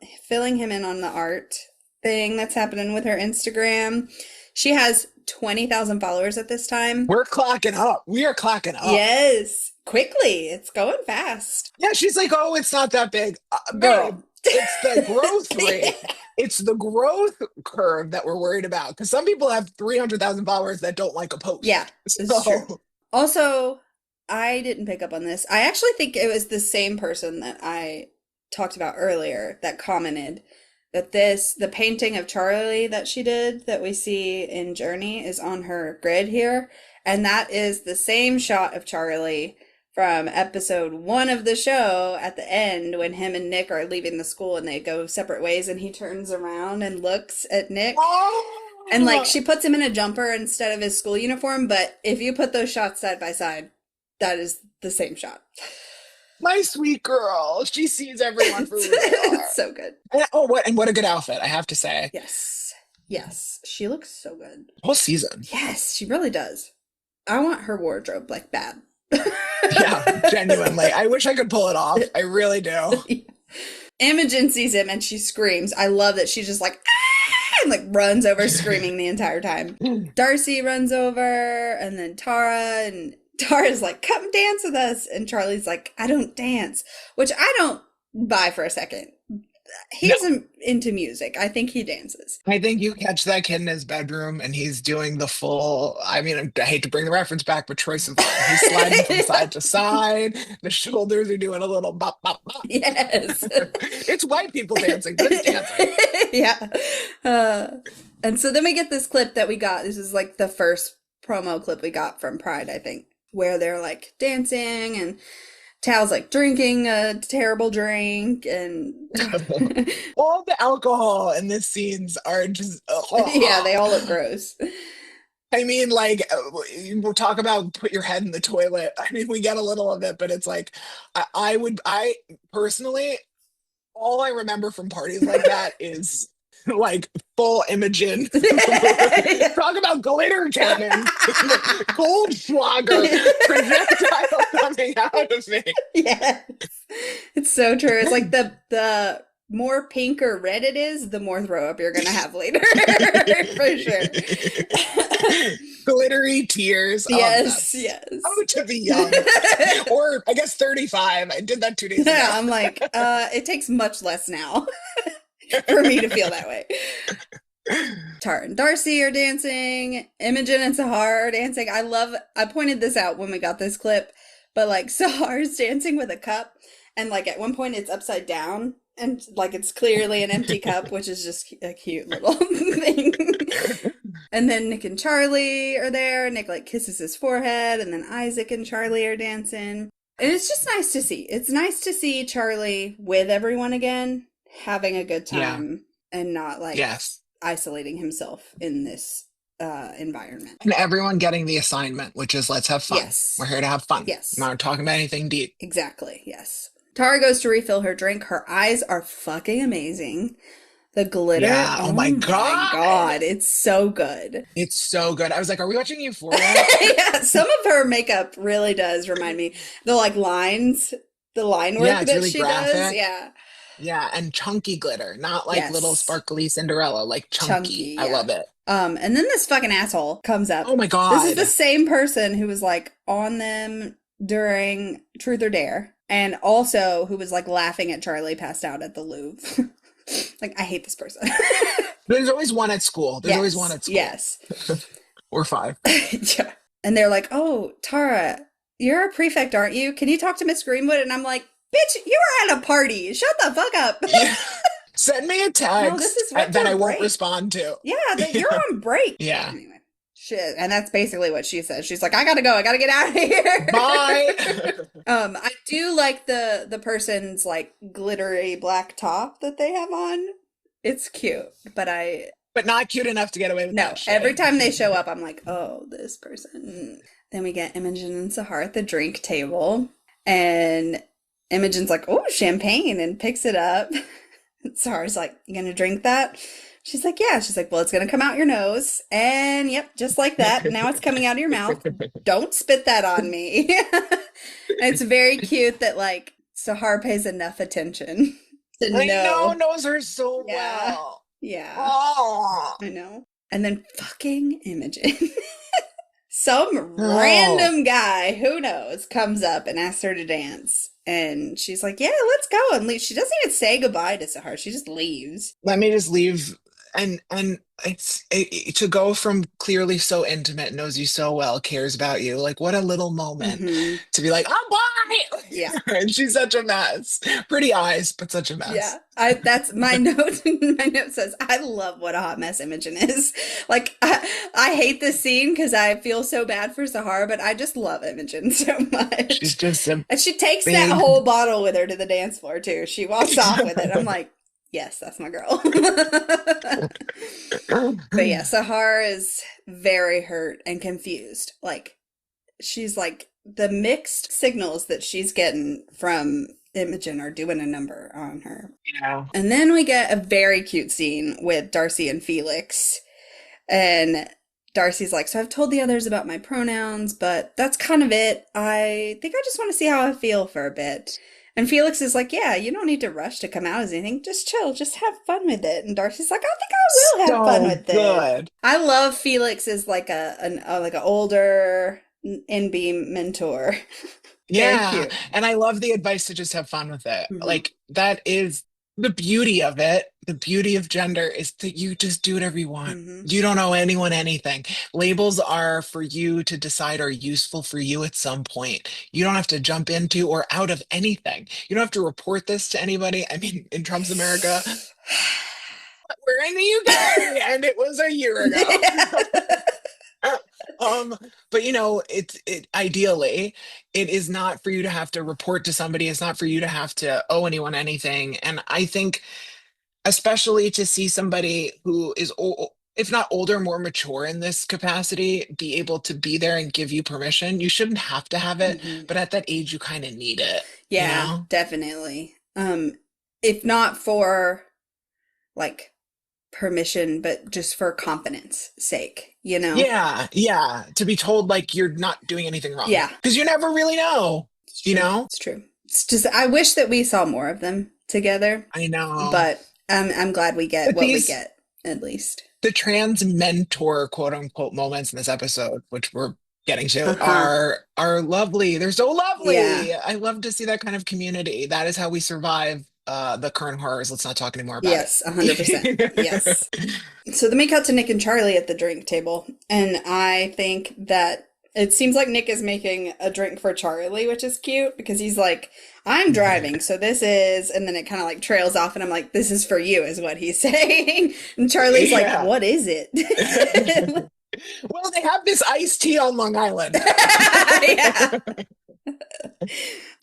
in on the art thing that's happening with her Instagram. She has 20,000 followers at this time. We're clocking up. We are clocking up. Yes. Quickly. It's going fast. Yeah, she's like, oh, it's not that big. Girl. Babe, it's the growth rate. It's the growth curve that we're worried about. Because some people have 300,000 followers that don't like a post. Yeah, it's true. Also, I didn't pick up on this. I actually think it was the same person that I talked about earlier that commented that the painting of Charlie that she did that we see in Journey is on her grid here. And that is the same shot of Charlie from episode 1 of the show at the end when him and Nick are leaving the school and they go separate ways and he turns around and looks at Nick. Oh! And like she puts him in a jumper instead of his school uniform, but if you put those shots side by side, that is the same shot. My sweet girl. She sees everyone for who they are. It's so good. And what a good outfit, I have to say. Yes. Yes. She looks so good. Whole season. Yes, she really does. I want her wardrobe like bad. Yeah, genuinely. I wish I could pull it off. I really do. Imogen sees him and she screams. I love that she's just like, ah! And like runs over screaming the entire time. Darcy runs over and then and Tara's like, come dance with us. And Charlie's like, I don't dance, which I don't buy for a second. He's into music. I think he dances. I think you catch that kid in his bedroom and he's doing the full, I mean, I hate to bring the reference back, but Troye Sivan. He's sliding from side to side. The shoulders are doing a little bop, bop, bop. Yes. It's white people dancing, but it's dancing. Yeah. And so then we get this clip that we got. This is like the first promo clip we got from Pride, I think, where they're like dancing and Tal's like drinking a terrible drink and all the alcohol in this scenes are just yeah, they all look gross. I mean, like, we'll talk about put your head in the toilet. I mean, we get a little of it, but it's like, I personally, all I remember from parties like that is like full Imogen. Talk about glitter cannon, Goldschlager projectile coming out of me. Yes, it's so true. It's like the more pink or red it is, the more throw up you're gonna have later. For sure. Glittery tears. Yes, yes. Oh, to be young. Or I guess 35. I did that 2 days ago. Yeah, I'm like, it takes much less now for me to feel that way. Tara and Darcy are dancing. Imogen and Sahar are dancing. I pointed this out when we got this clip, but like Sahar's dancing with a cup, and like at one point it's upside down, and like it's clearly an empty cup, which is just a cute little thing. And then Nick and Charlie are there. Nick like kisses his forehead, and then Isaac and Charlie are dancing. And it's just nice to see. It's nice to see Charlie with everyone again, having a good time, and not like isolating himself in this environment. And everyone getting the assignment, which is let's have fun. Yes. We're here to have fun. Yes. We're not talking about anything deep. Exactly. Yes. Tara goes to refill her drink. Her eyes are fucking amazing. The glitter. Yeah. Oh my God. It's so good. It's so good. I was like, are we watching Euphoria? Yeah. Some of her makeup really does remind me. The like lines, the line work that really she graphic. does. Yeah. Yeah. And chunky glitter, not like little sparkly Cinderella, like chunky. Yeah. I love it. And then this fucking asshole comes up. Oh my God. This is the same person who was like on them during Truth or Dare, and also who was like laughing at Charlie passed out at the Louvre. Like, I hate this person. There's always one at school. There's always one at school. Yes. Or 5. Yeah. And they're like, oh, Tara, you're a prefect, aren't you? Can you talk to Miss Greenwood? And I'm like, bitch, you were at a party. Shut the fuck up. Send me a text that I won't respond to. Yeah, you're on break. Yeah. Anyway. Shit. And that's basically what she says. She's like, I gotta go. I gotta get out of here. Bye. I do like the person's like glittery black top that they have on. It's cute, but not cute enough to get away with that shit. Every time they show up, I'm like, oh, this person. Then we get Imogen and Sahar at the drink table, and Imogen's like, oh, champagne, and picks it up. Sahar's like, you gonna drink that? She's like, yeah. She's like, well, it's going to come out your nose. And yep, just like that. Now it's coming out of your mouth. Don't spit that on me. It's very cute that like Sahar pays enough attention to know. Knows her so well. Yeah. Oh. I know. And then fucking Imogen. Some random guy, who knows, comes up and asks her to dance. And she's like, yeah, let's go. And leave. She doesn't even say goodbye to Sahar. She just leaves. Let me just leave. And it's to go from clearly so intimate, knows you so well, cares about you. Like, what a little moment to be like, oh, bye. Yeah. And she's such a mess. Pretty eyes, but such a mess. Yeah. That's my note. My note says, I love what a hot mess Imogen is. Like, I hate this scene because I feel so bad for Sahar, but I just love Imogen so much. She's just and she takes that whole bottle with her to the dance floor too. She walks off with it. I'm like, Yes, that's my girl. But yeah, Sahar is very hurt and confused. Like, she's like, the mixed signals that she's getting from Imogen are doing a number on her. Yeah. And then we get a very cute scene with Darcy and Felix. And Darcy's like, so I've told the others about my pronouns, but that's kind of it. I think I just want to see how I feel for a bit. And Felix is like, yeah, you don't need to rush to come out as anything. Just chill, just have fun with it. And Darcy's like, I think I will have fun So with it. good. I love Felix as like like an older NB mentor. Very Yeah. cute. And I love the advice to just have fun with it. Mhm. Like, that is the beauty of it. The beauty of gender is that you just do whatever you want. Mhm. You don't owe anyone anything. Labels are for you to decide are useful for you at some point. You don't have to jump into or out of anything. You don't have to report this to anybody. I mean, in Trump's America, we're in the UK and it was a year ago. Um, but it ideally, it is not for you to have to report to somebody. It's not for you to have to owe anyone anything. And I think, especially to see somebody who is, if not older, more mature in this capacity, be able to be there and give you permission. You shouldn't have to have it, Mhm. but at that age, you kind of need it, you Yeah, know? definitely. If not for like permission, but just for confidence sake, you know? Yeah, yeah. To be told like you're not doing anything wrong Yeah, because you never really know, it's you true. know? It's true. It's just, I wish that we saw more of them together, I know. but I'm glad we get But what we get, at least. the trans mentor quote unquote moments in this episode, which we're getting to, Uh-huh. are lovely. They're so Yeah. lovely. I love to see that kind of community. That is how we survive the current horrors. Let's not talk anymore about Yes, 100%. it. Yes. So then we cut to Nick and Charlie at the drink table, and I think that it seems like Nick is making a drink for Charlie, which is cute because he's like, I'm driving, so this is, and then it kind of like trails off, and I'm like, this is for you, is what he's saying. And Charlie's like, Yeah. what is it? Well, they have this iced tea on Long Island. Yeah.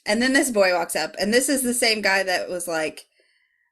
And then this boy walks up, and this is the same guy that was like,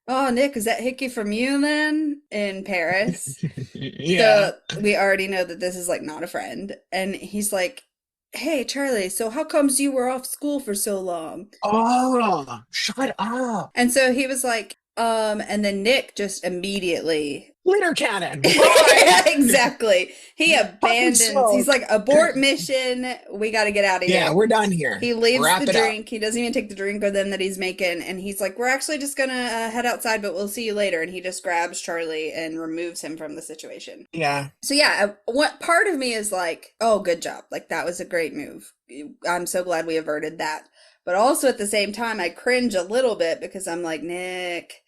oh, Nick, is that Hickey from you then in Paris? Yeah. So we already know that this is like not a friend. And he's like, hey, Charlie, so how comes you were off school for so long? Oh, shut up. And so he was like, and then Nick just immediately Glitter cannon. Bye. exactly. He Fucking abandons. He's smoke. like, abort mission. We got to get out of Yeah, here. we're done here. He leaves Wrap the it up. drink. He doesn't even take the drink with him that he's making. And he's like, we're actually just going to head outside, but we'll see you later. And he just grabs Charlie and removes him from the situation. Yeah. So yeah, what part of me is like, oh, good job. Like, that was a great move. I'm so glad we averted that. But also at the same time, I cringe a little bit because I'm like, Nick,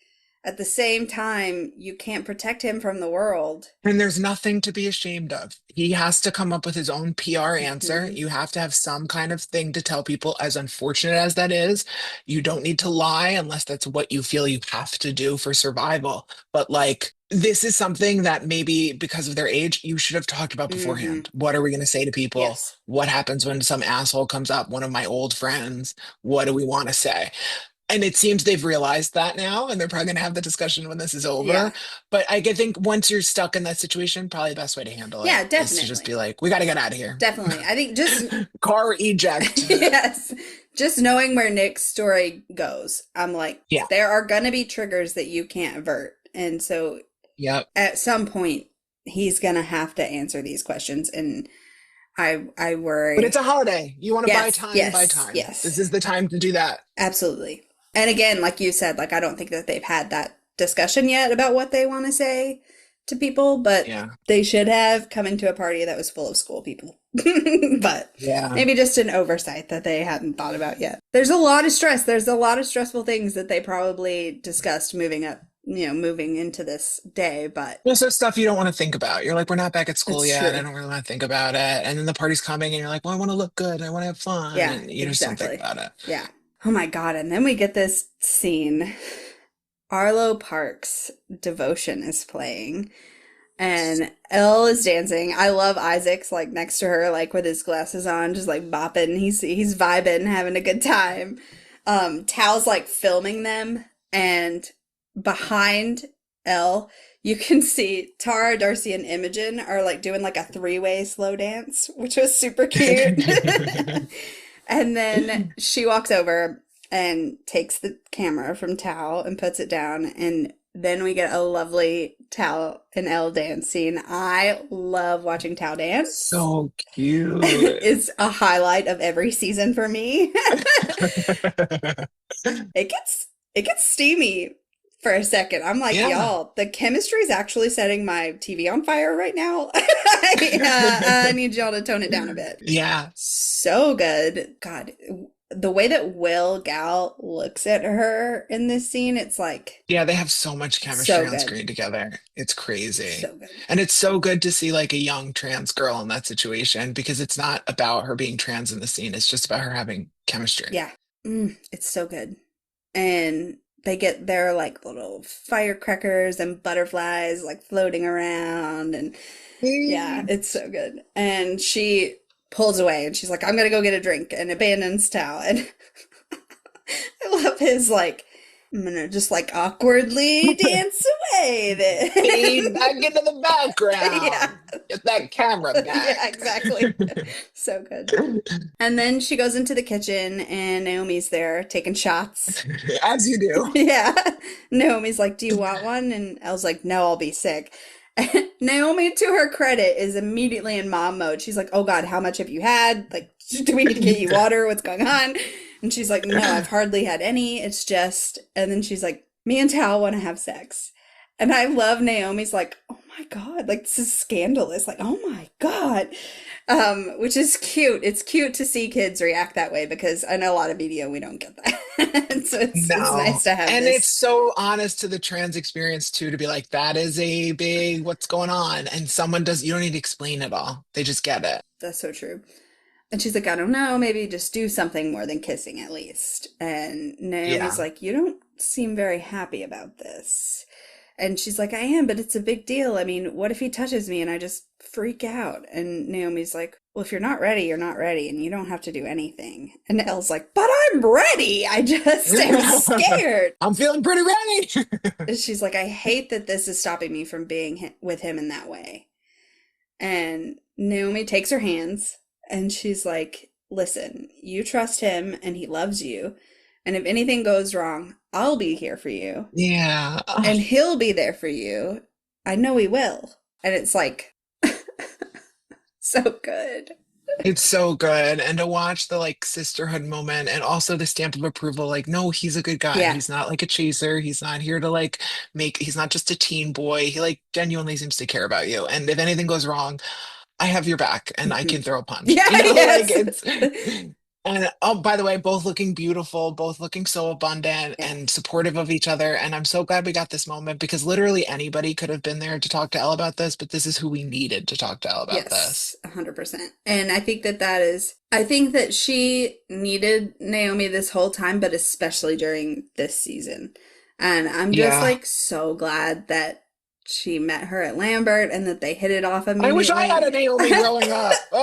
at the same time, you can't protect him from the world. And there's nothing to be ashamed of. He has to come up with his own PR answer. Mhm. You have to have some kind of thing to tell people, as unfortunate as that is. You don't need to lie unless that's what you feel you have to do for survival. But like, this is something that maybe because of their age, you should have talked about Mhm. beforehand. What are we going to say to people? Yes. What happens when some asshole comes up, one of my old friends? What do we want to say? And it seems they've realized that now, and they're probably going to have the discussion when this is over. Yeah. But I think once you're stuck in that situation, probably the best way to handle Yeah, it is to just definitely. be like, we got to get out of here. Definitely. I think just Car eject. yes, just knowing where Nick's story goes, I'm like, Yeah. there are gonna be triggers that you can't avert. And so Yep. at some point he's gonna have to answer these questions. And I worry. But it's a holiday. You want to buy Yes, time, yes, buy time. yes. This is the time to do that. Absolutely. And again, like you said, like I don't think that they've had that discussion yet about what they want to say to people, but Yeah. they should have coming to a party that was full of school people. But Yeah. maybe just an oversight that they hadn't thought about yet. There's a lot of stress. There's a lot of stressful things that they probably discussed moving up, moving into this day, but There's also stuff you don't want to think about. You're like, we're not back at school it's yet. true. I don't really want to think about it. And then the party's coming and you're like, well, I want to look good. I want to have fun. Yeah, And you just don't think exactly. about it. Yeah. Oh my God. And then we get this scene. Arlo Parks' Devotion is playing. And Elle is dancing. I love Isaac's like next to her, like with his glasses on, just like bopping. He's vibing, having a good time. Tal's like filming them, and behind Elle, you can see Tara, Darcy, and Imogen are like doing like a three-way slow dance, which was super cute. And then she walks over and takes the camera from Tao and puts it down, and then we get a lovely Tao and Elle dance scene. I love watching Tao dance. So cute. It's a highlight of every season for me. It gets steamy for a second. I'm like, Yeah. y'all, the chemistry is actually setting my TV on fire right now. I need y'all to tone it down a bit. Yeah. So good. God, the way that Will Gal looks at her in this scene, it's like Yeah, they have so much chemistry so on good. screen together. It's crazy. So good. And it's so good to see like a young trans girl in that situation because it's not about her being trans in the scene. It's just about her having chemistry. Yeah. It's so good. And they get their like little firecrackers and butterflies like floating around, and yeah, it's so good. And she pulls away and she's like, I'm gonna go get a drink, and abandons Tao. And I love his like, I'm gonna just like awkwardly dance away Fade then. back into the Yeah. background. Get that camera Yeah, back. exactly. So good. And then she goes into the kitchen and Naomi's there taking shots. As you do. Yeah. Naomi's like, do you want one? And Elle's like, no, I'll be sick. Naomi, to her credit, is immediately in mom mode. She's like, oh God, how much have you had? Like, do we need to get you water? What's going on? And she's like, no, I've hardly had any. It's just, and then she's like, me and Tal want to have sex. And I love Naomi's like, oh my God, like this is scandalous. Like, oh my God. Which is cute. It's cute to see kids react that way because in a lot of media we don't get that. So it's No. nice to have And it's this. so honest to the trans experience too, to be like, that is a big what's going on. And someone does, you don't need to explain it all. They just get it. That's so true. And she's like, I don't know, maybe just do something more than kissing at least. And Naomi's Yeah. like, you don't seem very happy about this. And she's like, I am, but it's a big deal. I mean, what if he touches me and I just freak out? And Naomi's like, well, if you're not ready, you're not ready, and you don't have to do anything. And Elle's like, but I'm ready. I just am scared. I'm feeling pretty ready. And she's like, I hate that this is stopping me from being with him in that way. And Naomi takes her hands and she's like, listen, you trust him and he loves you. And if anything goes wrong, I'll be here for you. Yeah. And he'll be there for you. I know he will. And it's like, so good. It's so good. And to watch the like sisterhood moment and also the stamp of approval, like, no, he's a good guy. Yeah. He's not like a chaser. He's not here to like he's not just a teen boy. He like genuinely seems to care about you. And if anything goes wrong, I have your back and I can throw a punch. Yeah, You know, like yes. it's and oh, by the way, both looking beautiful, both looking so abundant Yeah. and supportive of each other. And I'm so glad we got this moment because literally anybody could have been there to talk to Elle about this, but this is who we needed to talk to Elle about this. Yes, 100%. And I think I think that she needed Naomi this whole time, but especially during this season. And I'm just Yeah. like so glad that she met her at Lambert and that they hit it off I wish I had a immediately. Naomi growing up. Yeah,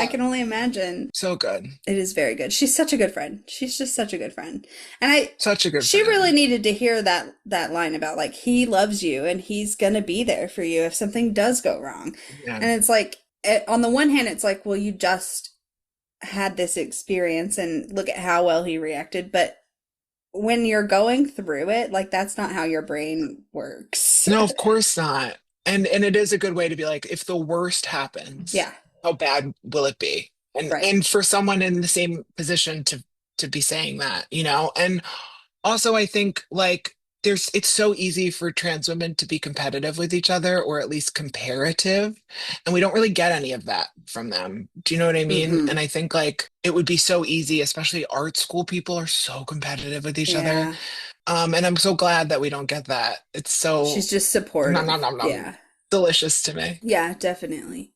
I Oh, can only imagine. so good. It is very good. She's such a good friend. She's just such a good friend. And Such a good she really friend. needed to hear that line about like he loves you and he's gonna be there for you if something does go wrong. Yeah. And it's like on the one hand it's like, well, you just had this experience and look at how well he reacted, but when you're going through it, like that's not how your brain works. No, of course not. And it is a good way to be like, if the worst happens, Yeah, how bad will it be? right. And for someone in the same position to be saying that, you know? And also I think like it's so easy for trans women to be competitive with each other or at least comparative. And we don't really get any of that from them. Do you know what I mean? Mm-hmm. And I think like it would be so easy, especially art school people are so competitive with each other. Yeah. And I'm so glad that we don't get that. It's so She's just nom nom supportive. nom nom Yeah. delicious to me. Yeah, definitely.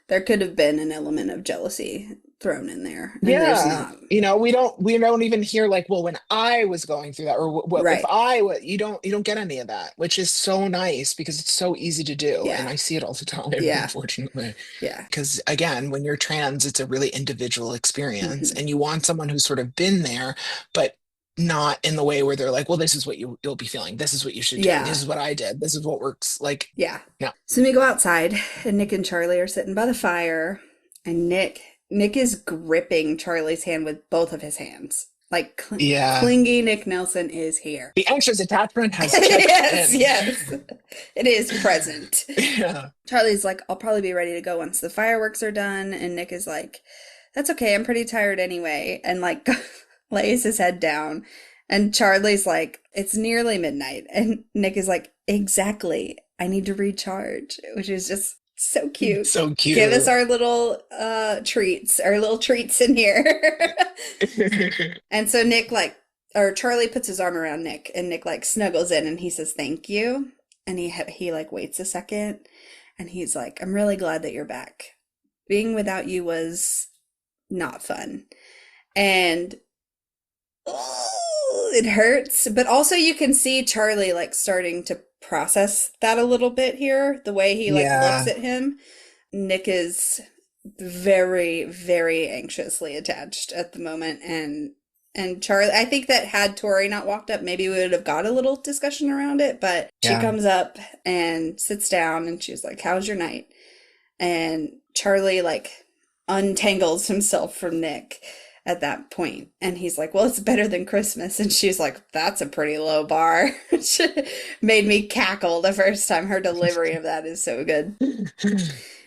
There could have been an element of jealousy thrown in there, and there's Yeah. not. You know, we don't even hear like, well, when I was going through that, or what if Right. you don't get any of that, which is so nice because it's so easy to do. And Yeah. I see it all the time, Yeah. unfortunately. Yeah. Because again, when you're trans, it's a really individual experience Hmm. and you want someone who's sort of been there, but not in the way where they're like, well, this is what you'll be feeling. This is what you should do. This Yeah. is what I did. This is what works. Like, Yeah. yeah. So we go outside, and Nick and Charlie are sitting by the fire, and Nick is gripping Charlie's hand with both of his hands. Like Yeah. clingy Nick Nelson is here. The anxious attachment has kicked Yes, in. yes. It is present. Yeah. Charlie's like, I'll probably be ready to go once the fireworks are done. And Nick is like, that's okay. I'm pretty tired anyway. And like lays his head down. And Charlie's like, it's nearly midnight. And Nick is like, exactly. I need to recharge, which is just so cute. So cute. Give us our little treats in here. And so Charlie puts his arm around Nick, and Nick like snuggles in, and he says, thank you. And he like waits a second, and he's like, I'm really glad that you're back. Being without you was not fun. And it hurts, but also you can see Charlie like starting to process that a little bit here, the way he like looks at him. Nick is very, very anxiously attached at the moment, and Charlie, I think that had Tori not walked up, maybe we would have got a little discussion around it, but she comes up and sits down, and she's like, how's your night? And Charlie like untangles himself from Nick at that point, and he's like, well, it's better than Christmas. And she's like, that's a pretty low bar. She made me cackle the first time. Her delivery of that is so good.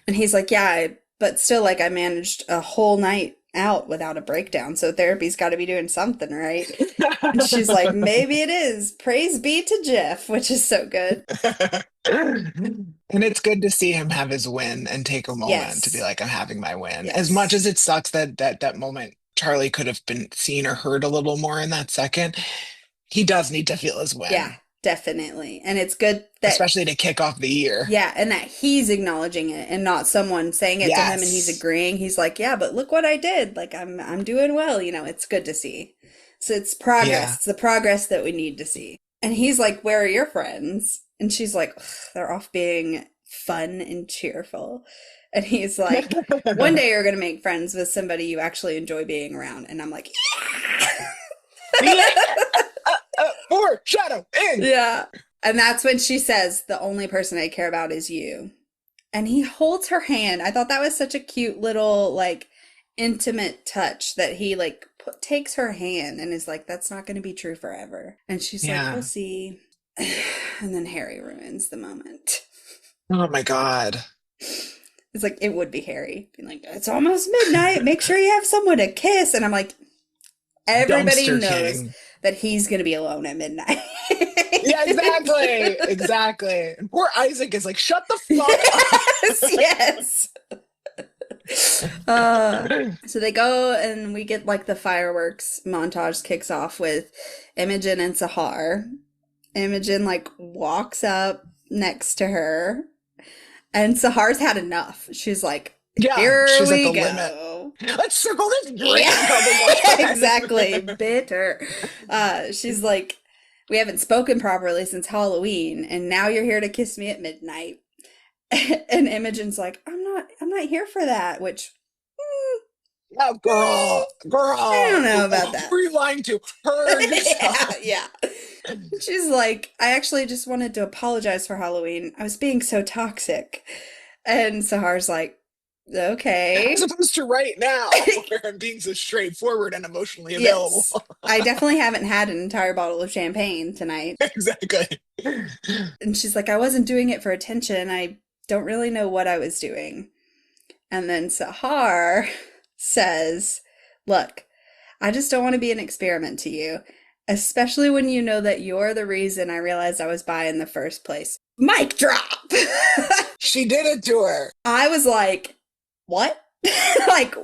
And he's like, yeah, but still, like, I managed a whole night out without a breakdown, so therapy's got to be doing something, right? And she's like, maybe it is. Praise be to Jeff, which is so good. And it's good to see him have his win and take a moment to be like, I'm having my win. As much as it sucks that moment Charlie could have been seen or heard a little more in that second, he does need to feel his win. Yeah, definitely. And it's good that, especially to kick off the year. Yeah, and that he's acknowledging it and not someone saying it to him and he's agreeing. He's like, yeah, but look what I did. Like, I'm doing well. You know, it's good to see. So it's progress. Yeah. It's the progress that we need to see. And he's like, where are your friends? And she's like, they're off being fun and cheerful. And he's like, one day you're going to make friends with somebody you actually enjoy being around. And I'm like, yeah. Foreshadow in. Yeah. And that's when she says, the only person I care about is you. And he holds her hand. I thought that was such a cute little, like, intimate touch that he, like, takes her hand and is like, that's not going to be true forever. And she's like, we'll see. And then Harry ruins the moment. Oh my God. It's like, it would be Harry being like, it's almost midnight. Make sure you have someone to kiss. And I'm like, everybody Dumpster knows King. That he's going to be alone at midnight. Yeah, exactly. Exactly. And poor Isaac is like, shut the fuck up. Yes. So they go and we get like the fireworks montage kicks off with Imogen and Sahar. Imogen like walks up next to her and Sahar's had enough. She's like, here she's we at the go. Limit. Let's circle this drink. Yeah, exactly. Bitter. She's like, we haven't spoken properly since Halloween, and now you're here to kiss me at midnight. And Imogen's like, I'm not here for that, which oh, girl. I don't know about that. Who are you lying to? Her. Yeah. She's like, I actually just wanted to apologize for Halloween. I was being so toxic. And Sahar's like, okay. As opposed to right now, where I'm being so straightforward and emotionally available. Yes. I definitely haven't had an entire bottle of champagne tonight. Exactly. And she's like, I wasn't doing it for attention. I don't really know what I was doing. And then Sahar says, look, I just don't want to be an experiment to you, especially when you know that you're the reason I realized I was bi in the first place. Mic drop. She did it to her. I was like, what? Like,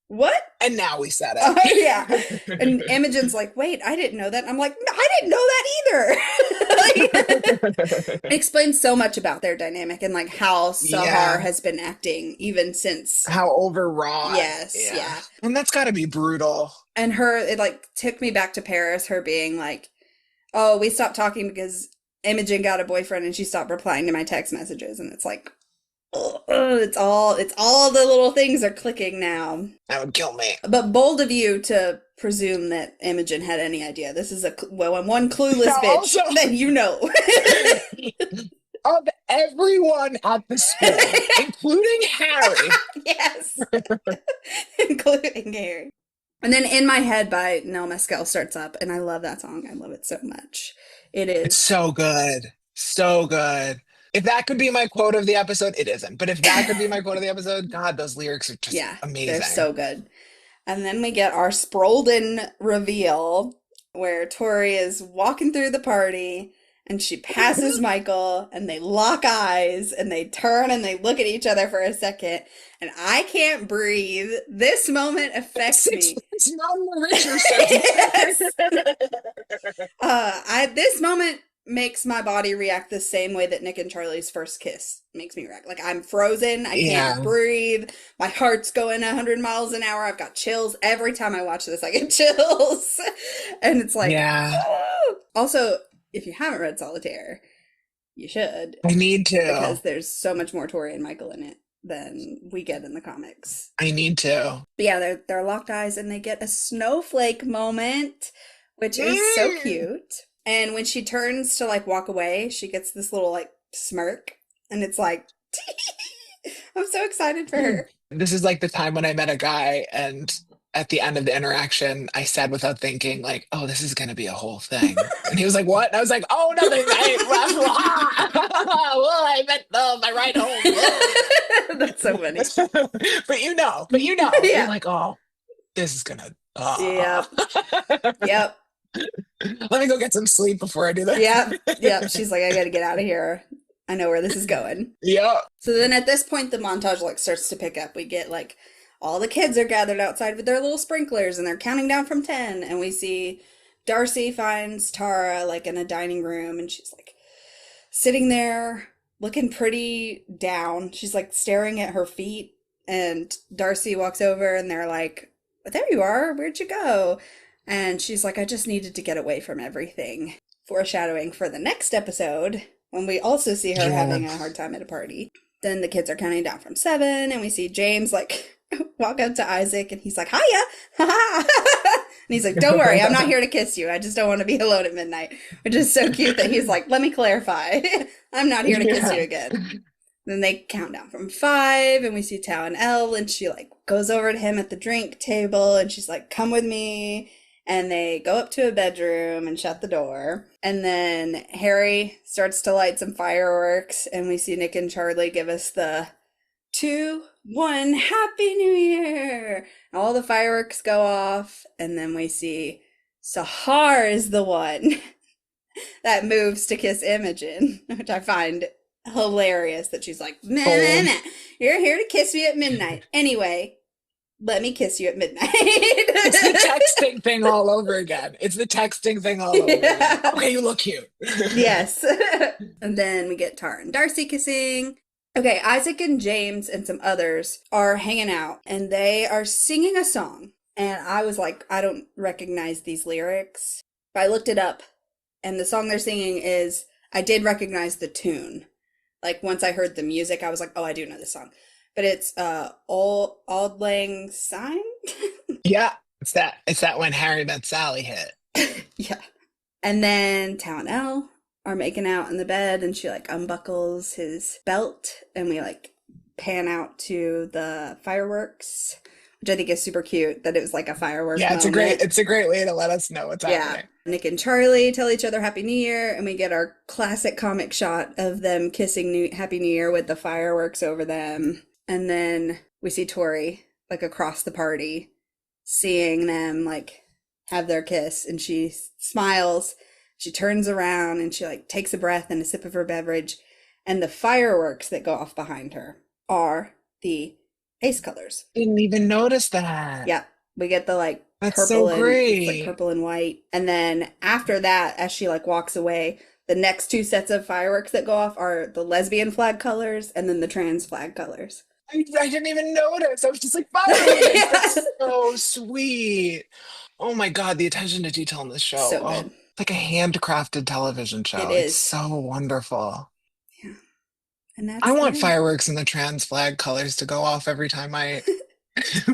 what? And now we said it. Yeah. And Imogen's like, wait, I didn't know that. And I'm like, I didn't know that either. It explains so much about their dynamic and like how Sahar has been acting even since. How overwrought. Yes. Yeah. And that's got to be brutal. And it like took me back to Paris, her being like, oh, we stopped talking because Imogen got a boyfriend and she stopped replying to my text messages. And it's like, It's all the little things are clicking now. That would kill me. But bold of you to presume that Imogen had any idea. This is one clueless Now, bitch also, that you know. of everyone at the school, including Harry. Yes, including Gary. And then In My Head by Nell Mescal starts up, and I love that song. I love it so much. It It's is. so good. So good. If that could be my quote of the episode, it isn't. But if that could be my quote of the episode, God, those lyrics are just Yeah, they're amazing. so good. And then we get our Sprolden reveal where Tori is walking through the party and she passes Michael and they lock eyes and they turn and they look at each other for a second and I can't breathe. This moment affects me. It's not Richardson. Yes. This moment makes my body react the same way that Nick and Charlie's first kiss makes me react. Like I'm frozen, I can't Yeah. breathe, my heart's going 100 miles an hour. I've got chills every time I watch this. I get chills, and it's like, Yeah. oh. Also, if you haven't read Solitaire, you should I need to. because there's so much more Tori and Michael in it than we get in the comics. I need to. But yeah, they're locked eyes and they get a snowflake moment, which is so cute. And when she turns to like walk away, she gets this little like smirk, and it's like, I'm so excited for her. This is like the time when I met a guy, and at the end of the interaction, I said without thinking, like, "Oh, this is gonna be a whole thing." And he was like, "What?" And I was like, "Oh, nothing. Well, I meant my ride home." That's so funny. But you're Yeah. like, "Oh, this is gonna." Yep. Yep. Let me go get some sleep before I do that. Yep. Yep. She's like, I gotta get out of here. I know where this is going. Yeah. So then at this point, the montage like starts to pick up. We get like all the kids are gathered outside with their little sprinklers and they're counting down from 10. And we see Darcy finds Tara like in a dining room and she's like sitting there looking pretty down. She's like staring at her feet. And Darcy walks over and they're like, there you are. Where'd you go? And she's like, I just needed to get away from everything. Foreshadowing for the next episode when we also see her having a hard time at a party. Then the kids are counting down from 7 and we see James like walk up to Isaac and he's like, hiya. And he's like, don't worry, I'm not here to kiss you. I just don't want to be alone at midnight. Which is so cute that he's like, let me clarify. I'm not here to kiss you again. Then they count down from 5 and we see Tao and Elle and she like goes over to him at the drink table and she's like, come with me. And they go up to a bedroom and shut the door. And then Harry starts to light some fireworks and we see Nick and Charlie give us the 2, 1, Happy New Year. All the fireworks go off and then we see Sahar is the one that moves to kiss Imogen, which I find hilarious that she's like, nah, nah, nah. You're here to kiss me at midnight. Anyway, let me kiss you at midnight. It's the texting thing all over again. It's the texting thing all over again. Okay, you look cute. Yes. And then we get Tara and Darcy kissing. Okay, Isaac and James and some others are hanging out and they are singing a song. And I was like, I don't recognize these lyrics. But I looked it up and the song they're singing is, I did recognize the tune. Like once I heard the music, I was like, oh, I do know this song. But it's Auld Lang Syne. Yeah, it's that when Harry Met Sally hit. Yeah. And then Tao and Elle are making out in the bed and she like unbuckles his belt and we like pan out to the fireworks, which I think is super cute that it was like a firework Yeah, moment. it's a great way to let us know what's happening. Nick and Charlie tell each other Happy New Year and we get our classic comic shot of them kissing Happy New Year with the fireworks over them. And then we see Tori like across the party seeing them like have their kiss and she smiles. She turns around and she like takes a breath and a sip of her beverage and the fireworks that go off behind her are the ace colors. Didn't even notice that. Yeah, we get the like That's purple so and great. it's like purple and white. And then after that, as she like walks away, the next 2 sets of fireworks that go off are the lesbian flag colors and then the trans flag colors. I didn't even notice. I was just like, fireworks. Yeah. That's so sweet. Oh my God, the attention to detail in this show. So Oh, good. it's like a handcrafted television show. It It's is. so wonderful. Yeah. And I that's the want end. fireworks and the trans flag colors to go off every time I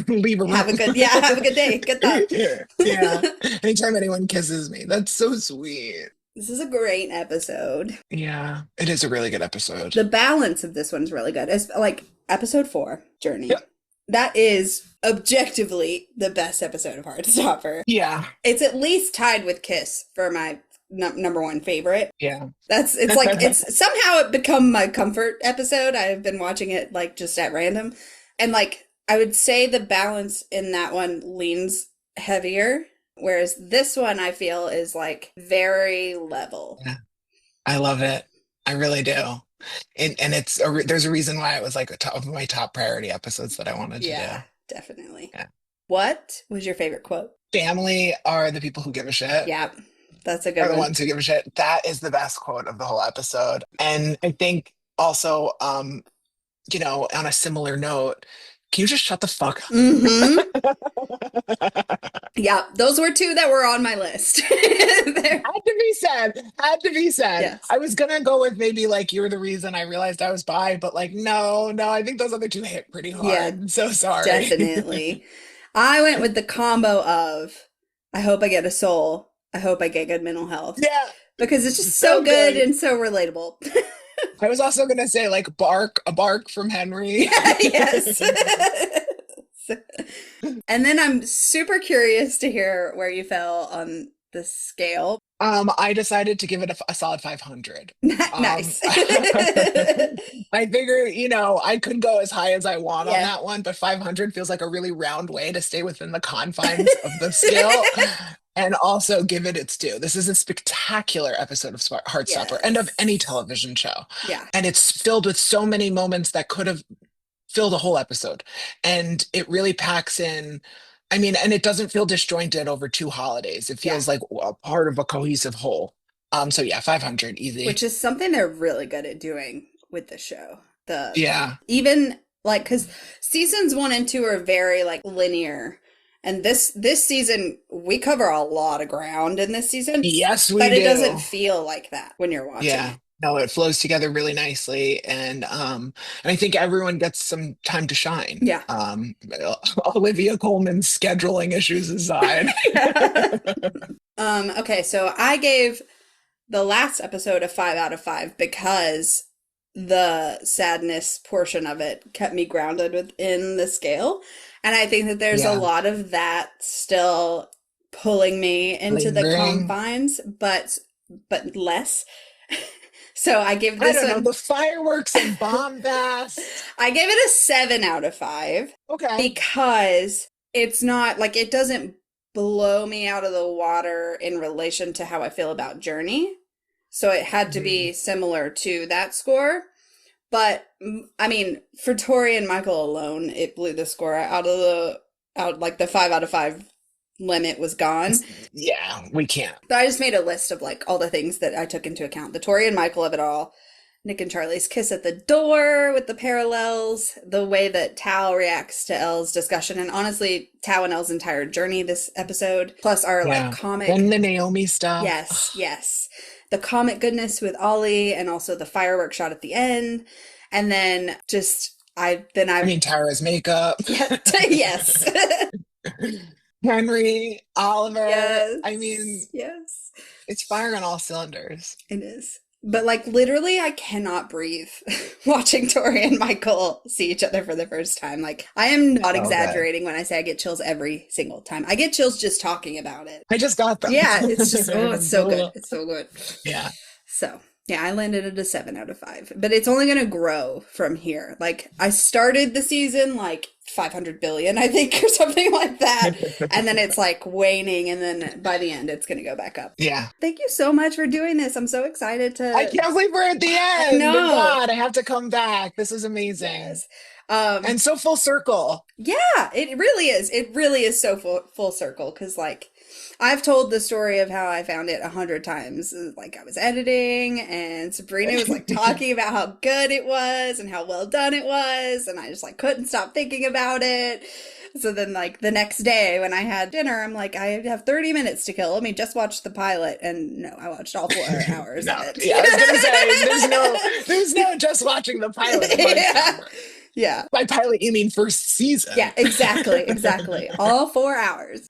leave a Have a room. good, yeah, have a good day. Good thought. Yeah. Yeah. Anytime anyone kisses me, that's so sweet. This is a great episode. Yeah, it is a really good episode. The balance of this one's really good. It's like episode 4, Yeah. Journey. That is objectively the best episode of Heartstopper. Yeah. It's at least tied with Kiss for my number 1 favorite. Yeah. It's like it's somehow it become my comfort episode. I've been watching it like just at random. And like I would say the balance in that one leans heavier, whereas this one I feel is like very level. Yeah. I love it. I really do. And there's a reason why it was like a top of my top priority episodes that I wanted to Yeah, do. definitely. Yeah. What was your favorite quote? Family are the people who give a shit. Yeah, that's a Are good the one. ones who give a shit. That is the best quote of the whole episode. And I think also, on a similar note, can you just shut the fuck Mm-hmm. up? Yeah, those were 2 that were on my list. There. Had to be said. Had to be said. Yes. I was gonna go with maybe like you're the reason I realized I was bi, but like no, I think those other 2 hit pretty Yeah, hard. So sorry. definitely. I went with the combo of I hope I get a soul. I hope I get good mental health. Yeah, Because it's just so good and so relatable. I was also gonna say like a bark from Henry. Yes. And then I'm super curious to hear where you fell on the scale. I decided to give it a solid 500. Nice. I figure, I could go as high as I want on Yeah. that one, but 500 feels like a really round way to stay within the confines of the scale and also give it its due. This is a spectacular episode of Heartstopper and of any television show. Yeah. And it's filled with so many moments that could have filled a whole episode. And it really packs in. I mean, and it doesn't feel disjointed over 2 holidays. It feels like a part of a cohesive whole. So yeah, 500 easy. Which is something they're really good at doing with the show. Yeah. Even like because seasons 1 and 2 are very like linear. And this season we cover a lot of ground in this season. Yes, we but do. It doesn't feel like that when you're watching. Yeah. No, it flows together really nicely, and I think everyone gets some time to shine. Yeah. Olivia Colman's scheduling issues aside. Okay, so I gave the last episode a 5 out of 5 because the sadness portion of it kept me grounded within the scale, and I think that there's a lot of that still pulling me into the confines, but less. So I give this one the fireworks and bombast. I gave it a 7 out of 5. Okay. Because it's not like it doesn't blow me out of the water in relation to how I feel about Journey. So it had to be similar to that score. But I mean, for Tori and Michael alone, it blew the score out like the 5 out of 5 limit was gone. Yeah, we can't. But I just made a list of like all the things that I took into account. The Tori and Michael of it all. Nick and Charlie's kiss at the door with the parallels, the way that Tao reacts to Elle's discussion, and honestly, Tao and Elle's entire journey this episode, plus our like comic. And the Naomi stuff. Yes. The comic goodness with Ollie and also the firework shot at the end. And then I mean, Tara's makeup. Yes. Henry, Oliver. Yes. I mean, yes. It's firing on all cylinders. It is. But like literally I cannot breathe watching Tori and Michael see each other for the first time. Like I am not exaggerating when I say I get chills every single time. I get chills just talking about it. I just got them. Yeah, it's just it's so good. It's so good. Yeah. So yeah, I landed at a 7 out of 5. But it's only gonna grow from here. Like I started the season like 500 billion, I think, or something like that. And then it's like waning, and then by the end, it's going to go back up. Yeah. Thank you so much for doing this. I'm so excited to. I can't believe we're at the end. No. God, I have to come back. This is amazing. Yes. And so full circle. Yeah, it really is. It really is so full circle because, like, I've told the story of how I found it 100 times. Like I was editing and Sabrina was like talking about how good it was and how well done it was. And I just like couldn't stop thinking about it. So then, like, the next day when I had dinner, I'm like, I have 30 minutes to kill. Let me just watch the pilot. And no, I watched all 4 hours of No, it. yeah, I was gonna say there's no just watching the pilot of Yeah. Heartstopper. Yeah. By pilot, you mean first Yeah, season. exactly, exactly. All 4 hours.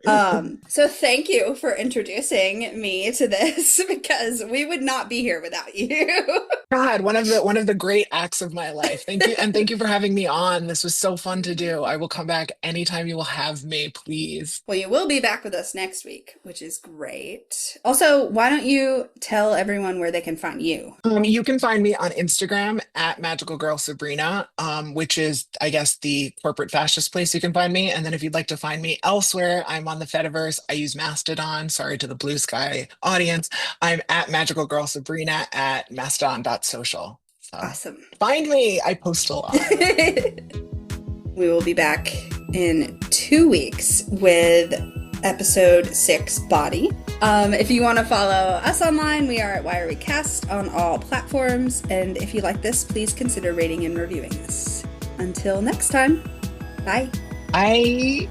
So thank you for introducing me to this because we would not be here without you. God, one of the great acts of my life. Thank you, and thank you for having me on. This was so fun to do. I will come back anytime you will have me, please. Well, you will be back with us next week, which is great. Also, why don't you tell everyone where they can find you? You can find me on Instagram at Magical Girl Sabrina, which is, I guess, the corporate fascist place you can find me. And then if you'd like to find me elsewhere, I'm on the Fediverse. I use Mastodon. Sorry to the Blue Sky audience. I'm at Magical Girl Sabrina at mastodon.social. So Awesome. find me. I post a lot. We will be back in 2 weeks with episode 6, Body. If you want to follow us online, we are at Why Are We Cast on all platforms. And if you like this, please consider rating and reviewing us. Until next time, bye. I